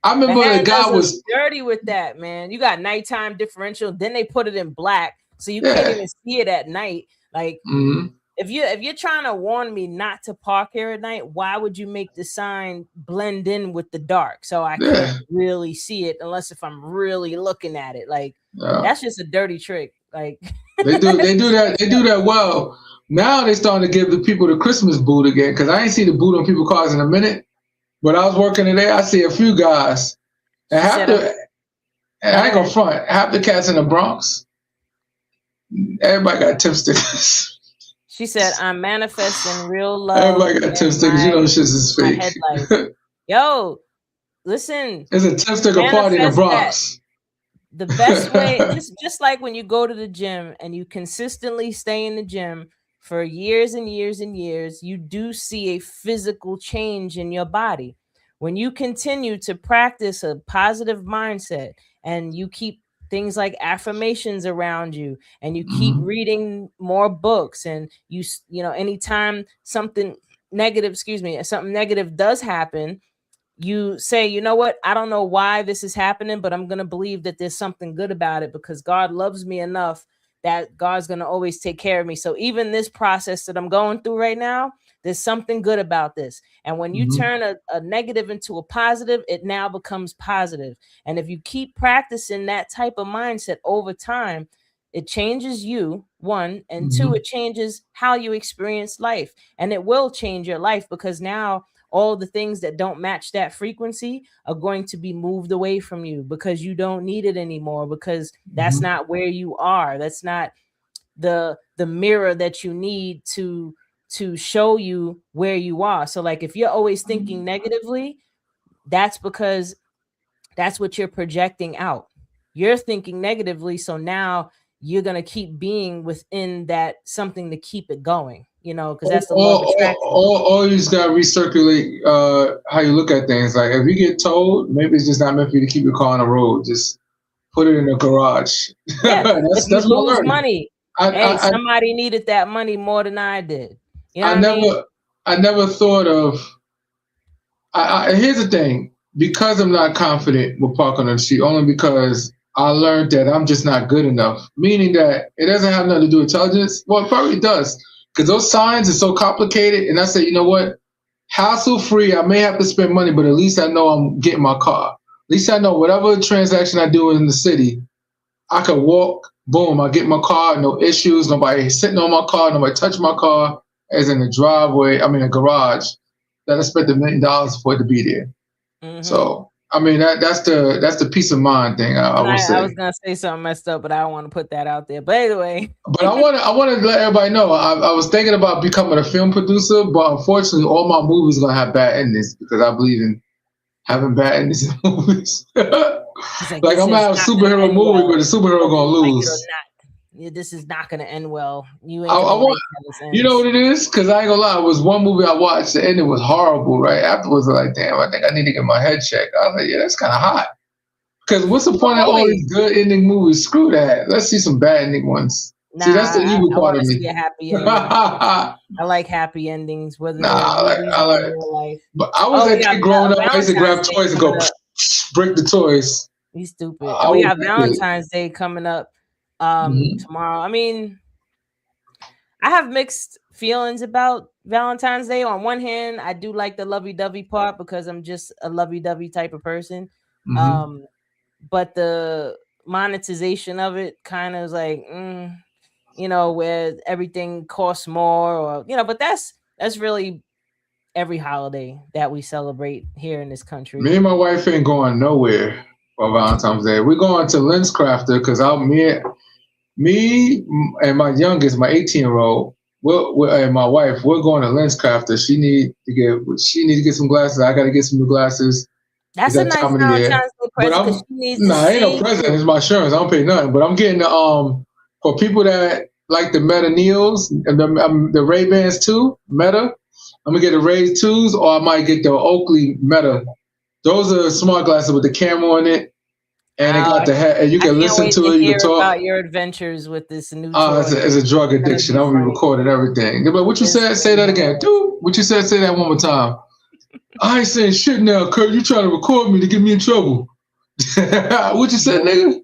I remember the Manhattan guy does us was dirty with that, man. You got nighttime differential, then they put it in black, so you can't yeah. even see it at night. Like, Mm-hmm. if you're trying to warn me not to park here at night, why would you make the sign blend in with the dark so I can't Yeah. really see it unless if I'm really looking at it? Like, Yeah. that's just a dirty trick. Like, They do that well. Now they starting to give the people the Christmas boot again because I ain't seen the boot on people's cars in a minute. But I was working today, I see a few guys. And she said, and go I ain't gonna ahead. front, half the cats in the Bronx, everybody got tip stickers. She said, I'm manifesting real love Everybody got tip in stickers. You know my shit is headlights. fake. Yo, listen, It's a tip sticker party in the manifest that. Bronx. The best way, just like when you go to the gym and you consistently stay in the gym for years and years and years, you do see a physical change in your body. When you continue to practice a positive mindset and you keep things like affirmations around you, and you keep Mhm. reading more books, and anytime something negative does happen, you say, you know what, I don't know why this is happening, but I'm going to believe that there's something good about it, because God loves me enough that God's going to always take care of me. So even this process that I'm going through right now, there's something good about this. And when you Mm-hmm. turn a negative into a positive, it now becomes positive. And if you keep practicing that type of mindset over time, it changes you, one, and two, Mm-hmm. it changes how you experience life. And it will change your life, because now all the things that don't match that frequency are going to be moved away from you, because you don't need it anymore, because that's Mm-hmm. not where you are. That's not the mirror that you need to show you where you are. So like if you're always thinking negatively, that's because that's what you're projecting out. You're thinking negatively, so now you're going to keep being within that something to keep it going, because that's the law of attraction. You just gotta recirculate how you look at things. Like if you get told, maybe it's just not meant for you to keep your car on the road. Just put it in the garage. Yeah, if you That's my lose learning. money, I, hey, I, I, somebody needed that money more than I did. You know I what I mean? never thought of. Here's the thing: because I'm not confident with park on the street, only because I learned that I'm just not good enough. Meaning that it doesn't have nothing to do with intelligence. Well, it probably does, because those signs are so complicated. And I say, you know what? Hassle free. I may have to spend money, but at least I know I'm getting my car. At least I know whatever transaction I do in the city, I could walk. Boom! I get my car, no issues. Nobody sitting on my car. Nobody touch my car. As in the driveway, I mean a garage that I spent $1 million for it to be there. Mm-hmm. So I mean that's the peace of mind thing I And would I was say. gonna say something messed up, but I don't want to put that out there. But anyway, But I want to let everybody know I was thinking about becoming a film producer, but unfortunately all my movies are gonna have bad endings because I believe in having bad endings in movies. he's like, Like this I'm gonna is have a not gonna superhero end movie, well, but the superhero whether gonna you like it or lose. not. Yeah, this is not gonna end well. You I ain't gonna like want, how this you know ends. what it is? Because I ain't gonna lie, it was one movie I watched, the ending was horrible, right? Afterwards, I was like, damn, I think I need to get my head checked. I was like, yeah, that's kind of hot. Because what's the What point of all movie? these good ending movies? Screw that. Let's see some bad ending ones. See, that's the Nah, evil I part want of to me. see a happy ending. Nah, I like happy endings, whether they're I like, movies I or in like. real life. But I was Oh, we that got kid growing up. I used to Valentine's grab Day toys and go coming up. break the toys. He's stupid. I We was have that kid. Valentine's Day coming up Hmm. tomorrow. I mean, I have mixed feelings about Valentine's Day. On one hand, I do like the lovey-dovey part because I'm just a lovey-dovey type of person. Hmm. Um, but the monetization of it kind of is like, where everything costs more, or but that's really every holiday that we celebrate here in this country. Me and my wife ain't going nowhere for Valentine's Day. We're going to LensCrafter because me and my youngest, my 18-year-old, and my wife, we're going to LensCrafter. She need to get some glasses. I got to get some new glasses. It's That's a that nice time of the year. Valentine's Day But present because I'm she needs to nah, ain't no see present. you. It's my insurance. I don't pay nothing. But I'm getting the for people that like the Meta Neos and the Ray Bans too. Meta. I'm gonna get the Ray 2s, or I might get the Oakley Meta. Those are smart glasses with the camera on it, and it got I the head, and you I can can't listen wait to to it. You can hear talk. about your adventures with this new toy. It's a drug It's gonna addiction. be I'm gonna be funny. recording everything. They're like, what you It's said? gonna Say be that again. hilarious. Dude, what you said? Say that one more time. I ain't saying shit now, Kurt. You trying to record me to get me in trouble. What you said, Nope. nigga?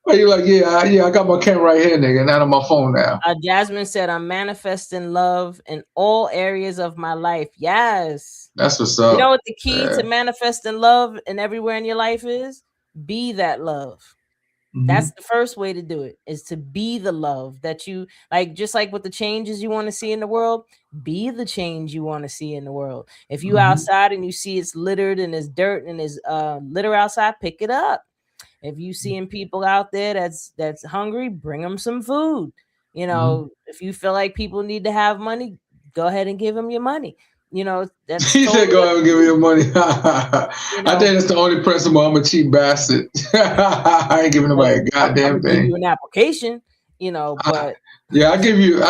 Are you like, yeah, I got my camera right here, nigga, not on my phone now. Jasmine said, "I'm manifesting love in all areas of my life." Yes. That's what's You know up. what the key to manifesting love and everywhere in your life is? Be that love. Mm-hmm. That's the first way to do it, is to be the love that you like. Just like with the changes you want to see in the world, be the change you want to see in the world. If you Mm-hmm. outside and you see it's littered and there's dirt and there's litter outside, pick it up. If you seeing people out there that's hungry, bring them some food. Mm-hmm. If you feel like people need to have money, go ahead and give them your money. That's He said, totally "Go up ahead and to give me you. your money." You I think know, that's the only principle. I'm a cheap bastard. I ain't giving but nobody a I'm goddamn gonna give thing. you an application. I, But yeah, I give you.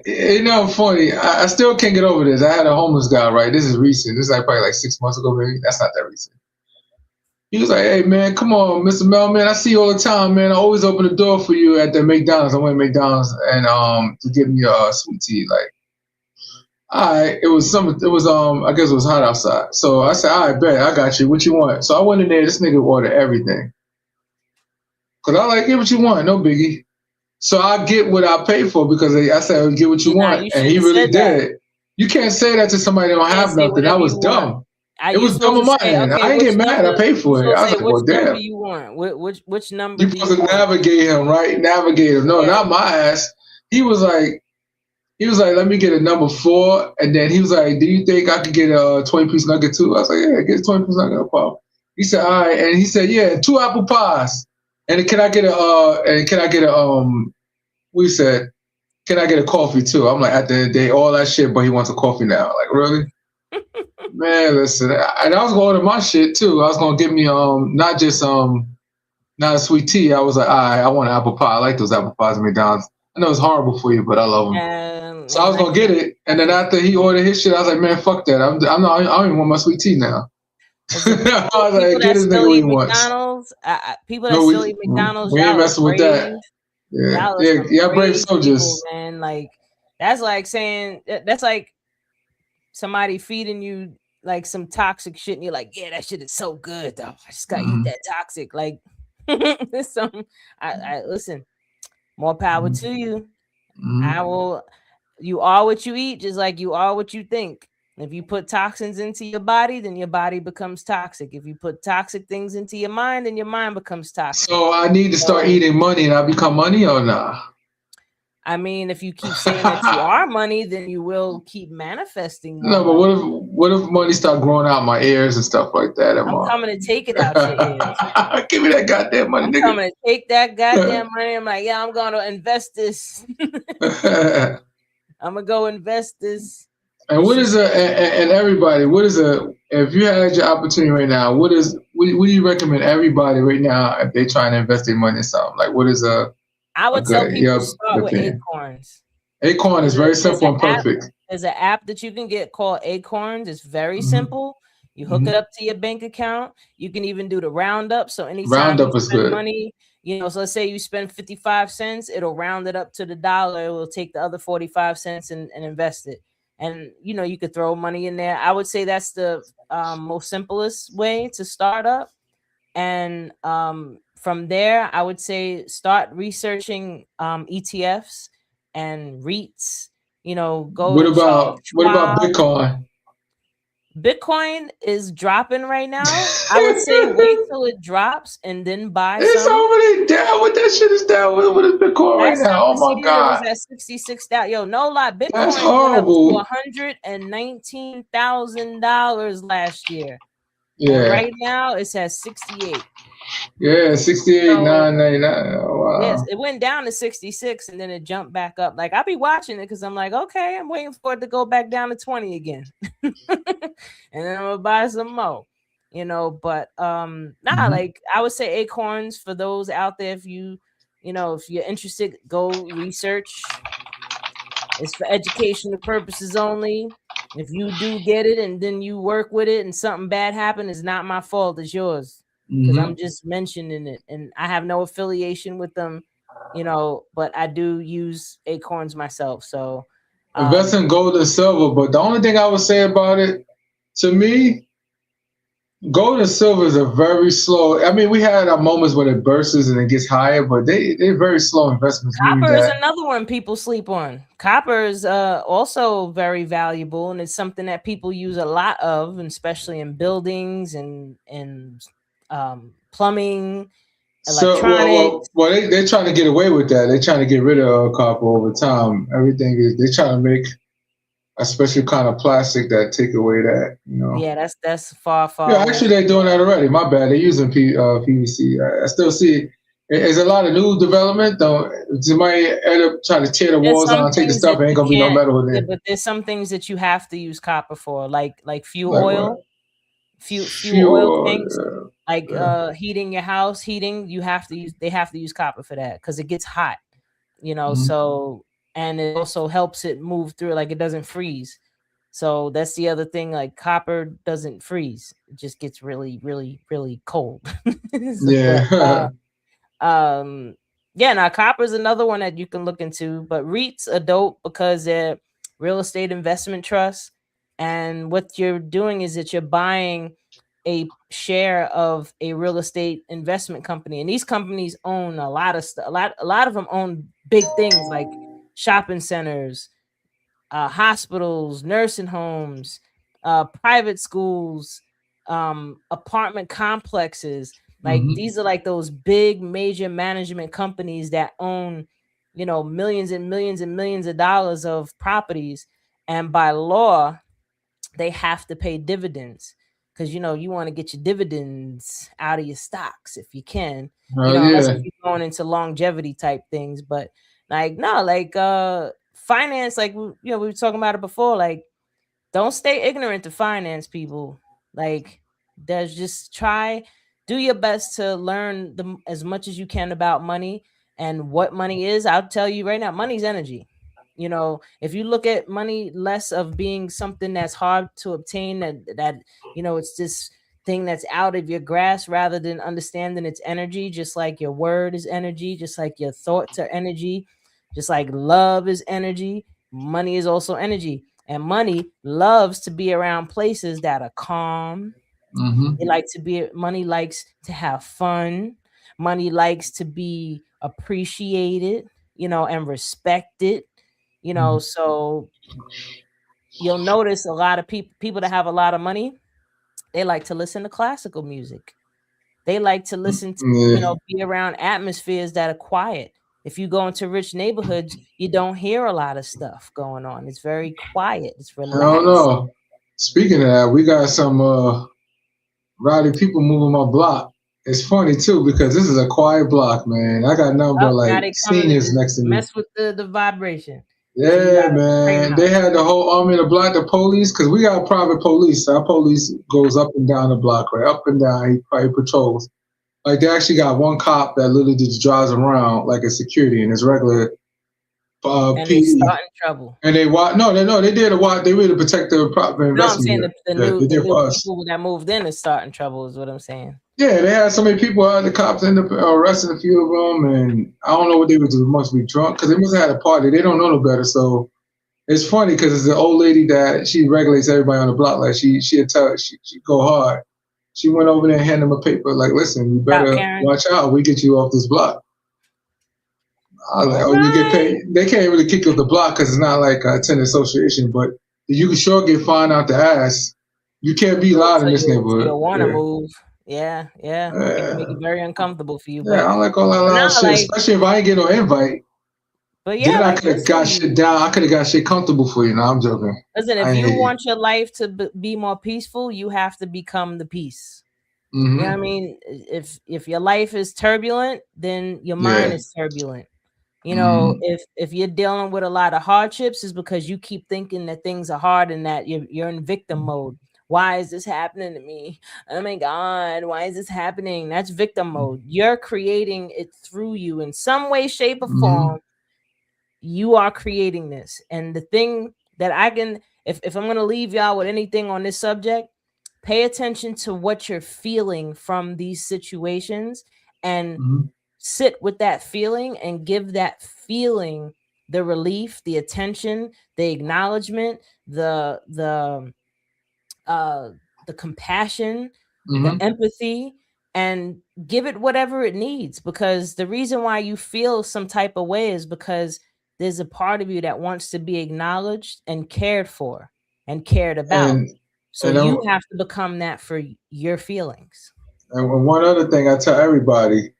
You know, funny. I still can't get over this. I had a homeless guy. Right, this is recent. This is like probably like 6 months ago. Maybe that's not that recent. He was like, "Hey man, come on, Mr. Mel, man. I see you all the time, man. I always open the door for you at the McDonald's. I went to McDonald's and to get me a sweet tea. Like, all right, I guess it was hot outside. So I said, all right, bet, I got you. What you want? So I went in there. This nigga ordered everything. Cause I like, get what you want, no biggie. So I get what I pay for because I said, get what you nah, want, you and shouldn't he have really said that. did. You can't say that to somebody that don't have say nothing. That whatever you was want. dumb. Are It you was dumb supposed of to say, mine. okay, I ain't which get mad. I number? paid You for it. supposed I to was say like, which well, number damn. you want? Which number You do supposed you to want? navigate him, right? Navigate him. No, Yeah. not my ass. He was like, let me get a number 4. And then he was like, do you think I could get a 20-piece nugget too? I was like, yeah, get a 20-piece nugget, no problem. He said, all right. And he said, yeah, 2 apple pies. And can I get we said, can I get a coffee too? I'm like, at the end of the day, all that shit, but he wants a coffee now. Like, really? Man, listen. And I was going to order my shit too. I was going to get me, not a sweet tea. I was like, all right, I want an apple pie. I like those apple pies at McDonald's. I know it's horrible for you, but I love them. So I was gonna get it, and then after he ordered his shit, I was like, "Man, fuck that! I'm not. I don't even want my sweet tea now." I was like, "Get this nigga what he wants." People that No, still eat McDonald's, we ain't y'all are messing with brave. that. Yeah, Y'all are yeah, some yeah. Brave brave people, soldiers. man. Like that's like saying that's like somebody feeding you like some toxic shit, and you're like, "Yeah, that shit is so good, though. I just gotta eat that toxic." Like, some. I listen. More power to you. I will. You are what you eat, just like you are what you think. If you put toxins into your body, then your body becomes toxic. If you put toxic things into your mind, then your mind becomes toxic. So I need to start eating money, and I become money or not? I mean, if you keep saying that you are money, then you will keep manifesting more No, but money. what if money start growing out my ears and stuff like that? I'm coming to take it out your ears. Give me that goddamn money, I'm nigga. coming to take that goddamn money. I'm like, yeah, I'm going to invest this. I'm gonna go invest this. And what is and everybody? If you had your opportunity right now? What do you recommend everybody right now if they're trying to invest their money in something? Like, what is I would tell people your start with opinion? Acorns. Acorn is very simple and perfect. There's an app that you can get called Acorns. It's very Mm-hmm. simple. You hook it up to your bank account. You can even do the roundup. So anytime Roundup you is spend good. money, so let's say you spend 55 cents, it'll round it up to the dollar. It will take the other 45 cents and invest it. And you could throw money in there. I would say that's the most simplest way to start up. And from there, I would say start researching ETFs and REITs. Go What to about Schwab. Bitcoin? Bitcoin is dropping right now. I would say wait till it drops and then buy It's some. already down. What that shit is down. What is Bitcoin right now? Oh my It was god, at 66,000. Yo, no lie, Bitcoin that's went up horrible. to $119,000 last year. Yeah. And right now it's at 68. Yeah, 68, So, 999. Oh, wow. yes, it went down to 66 and then it jumped back up. Like I'll be watching it because I'm like, okay, I'm waiting for it to go back down to 20 again. And then I'm gonna buy some more. But like I would say Acorns for those out there. If if you're interested, go research. It's for educational purposes only. If you do get it and then you work with it and something bad happened, it's not my fault, it's yours. Because I'm just mentioning it and I have no affiliation with them, but I do use Acorns myself. So invest in gold and silver. But the only thing I would say about it, to me, gold and silver is a very slow. I mean, we had our moments when it bursts and it gets higher, but they're very slow investments. Copper is another one people sleep on. Copper is also very valuable, and it's something that people use a lot of, and especially in buildings and plumbing, electronics. Well, they're trying to get away with that. They're trying to get rid of copper over time. Everything is they're trying to make a special kind of plastic that take away that. Yeah, that's far. Yeah, actually, they're doing that already. My bad. They're using PVC. I still see. It's a lot of new development, though. Somebody end up trying to tear the walls out and take the stuff. Ain't gonna be no metal in there. But there's some things that you have to use copper for, like fuel oil, fuel oil tanks, like heating your house. They have to use copper for that because it gets hot. So and it also helps it move through, like it doesn't freeze. So that's the other thing. Like copper doesn't freeze; it just gets really, really, really cold. Yeah. Now copper is another one that you can look into. But REITs are dope because they're real estate investment trusts, and what you're doing is that you're buying a share of a real estate investment company, and these companies own a lot of stuff. A lot of them own big things like shopping centers, hospitals, nursing homes, private schools, apartment complexes. Like Mm-hmm. these are like those big major management companies that own, millions and millions and millions of dollars of properties. And by law, they have to pay dividends because you want to get your dividends out of your stocks if you can, unless Yeah. if you're going into longevity type things. But like no, like finance, like we were talking about it before, like don't stay ignorant to finance, people. Like there's just try, do your best to learn as much as you can about money and what money is. I'll tell you right now, money's energy. If you look at money less of being something that's hard to obtain, that it's this thing that's out of your grasp, rather than understanding its energy, just like your word is energy, just like your thoughts are energy, just like love is energy, money is also energy. And money loves to be around places that are calm. Mm-hmm. Money likes to have fun. Money likes to be appreciated, and respected. So you'll notice a lot of people that have a lot of money, they like to listen to classical music. They like to listen to, Yeah. be around atmospheres that are quiet. If you go into rich neighborhoods, you don't hear a lot of stuff going on. It's very quiet. It's I don't relaxed. know. Speaking of that, we got some rowdy people moving my block. It's funny too because this is a quiet block, man. I got nothing Oh, but now like they coming to seniors just next to me. mess with the vibration. So you Yeah, gotta pray man. now. They had the whole army to block the police because we got private police. Our police goes up and down the block, right? Up and down. He probably patrols. Like they actually got one cop that literally just drives around like a security in his regular And they PD. start in trouble. And they watch. No, they did a watch. They really protect the proper No, I'm investment saying here. the Yeah, new they the did new for us. people that moved in is starting trouble is what I'm saying. Yeah, they had so many people out. The cops ended up arresting a few of them, and I don't know what they was doing. Must be drunk because they must have had a party. They don't know no better. So it's funny because it's an old lady that she regulates everybody on the block. Like she'd tell she go hard. She went over there and handed them a paper. Like, listen, you About better Karen. watch out. We get you off this block. I was like, All oh, you get right. paid. They can't really kick you off the block because it's not like a tenant association, but you can sure get fined out the ass. You can't be loud in So this neighborhood. you'll want to Yeah. move. Yeah, yeah. It can make Uh, it very uncomfortable for you. yeah, I But don't like all that no, loud shit, like, especially if I ain't get no invite. yeah, Then I like could have got shit listen. down. I could have got shit comfortable for you. No, I'm joking. Listen, if I ain't you hate you. want your life to be more peaceful, you have to become the peace. You know what I Mm-hmm. mean? If your life is turbulent, then your mind Yeah. is turbulent. Mm-hmm. If you're dealing with a lot of hardships, is because you keep thinking that things are hard and that you're in victim mode. Why is this happening to me? Oh my God, why is this happening? That's victim mode. You're creating it through you in some way, shape, or Mm-hmm. form. You are creating this. And the thing that I can, if I'm going to leave y'all with anything on this subject, pay attention to what you're feeling from these situations and Mm-hmm. sit with that feeling and give that feeling the relief, the attention, the acknowledgement, uh the compassion, the Mm-hmm. empathy, and give it whatever it needs, because the reason why you feel some type of way is because there's a part of you that wants to be acknowledged and cared for and cared about. And So and you I'm, have to become that for your feelings. and one other thing I tell everybody,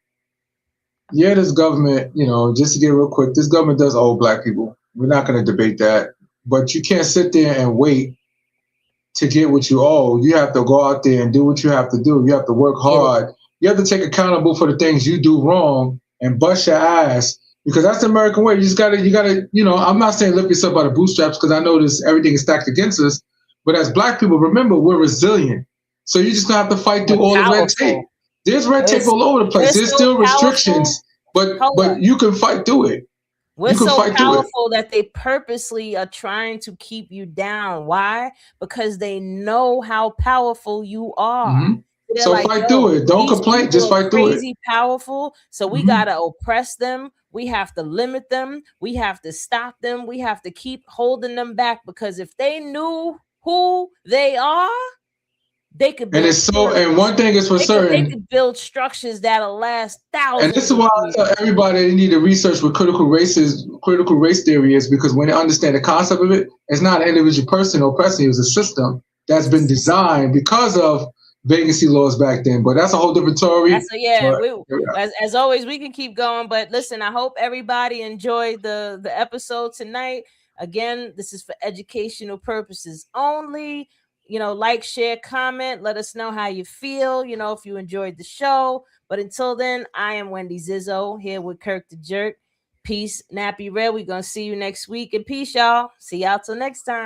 yeah, this government, just to get real quick, this government does owe black people. We're not going to debate that. But you can't sit there and wait to get what you owe. You have to go out there and do what you have to do. You have to work Get it. hard. You have to take accountable for the things you do wrong and bust your ass, because that's the American way. You gotta, I'm not saying lift yourself by the bootstraps because I know this everything is stacked against us. But as black people, remember, we're resilient. So you just gonna have to fight We're through all the red tape. powerful. There's red We're, tape all over the we're place. There's so still powerful. restrictions, but Hold up. you can fight through it. We're You can so fight through it. powerful that they purposely are trying to keep you down. Why? Because they know how powerful you are. Hmm. They're So like, fight yo, through it. Don't these complain. people Just are fight through it. crazy powerful. So we Hmm. got to oppress them. We have to limit them. We have to stop them. We have to keep holding them back, because if they knew who they are, they could build. And it's so. And one thing is for certain. They could build structures that'll last thousands. And this is why I tell everybody they need to research what critical race theory is, because when they understand the concept of it, it's not an individual person or person. It was a system that's been designed because of vacancy laws back then. But that's a whole different story. As always, we can keep going. But listen, I hope everybody enjoyed the episode tonight. Again, this is for educational purposes only. Like, share, comment. Let us know how you feel, if you enjoyed the show. But until then, I am Wendy Zizzo here with Kirk the Jerk. Peace, Nappy Red. We're going to see you next week. And peace, y'all. See y'all till next time.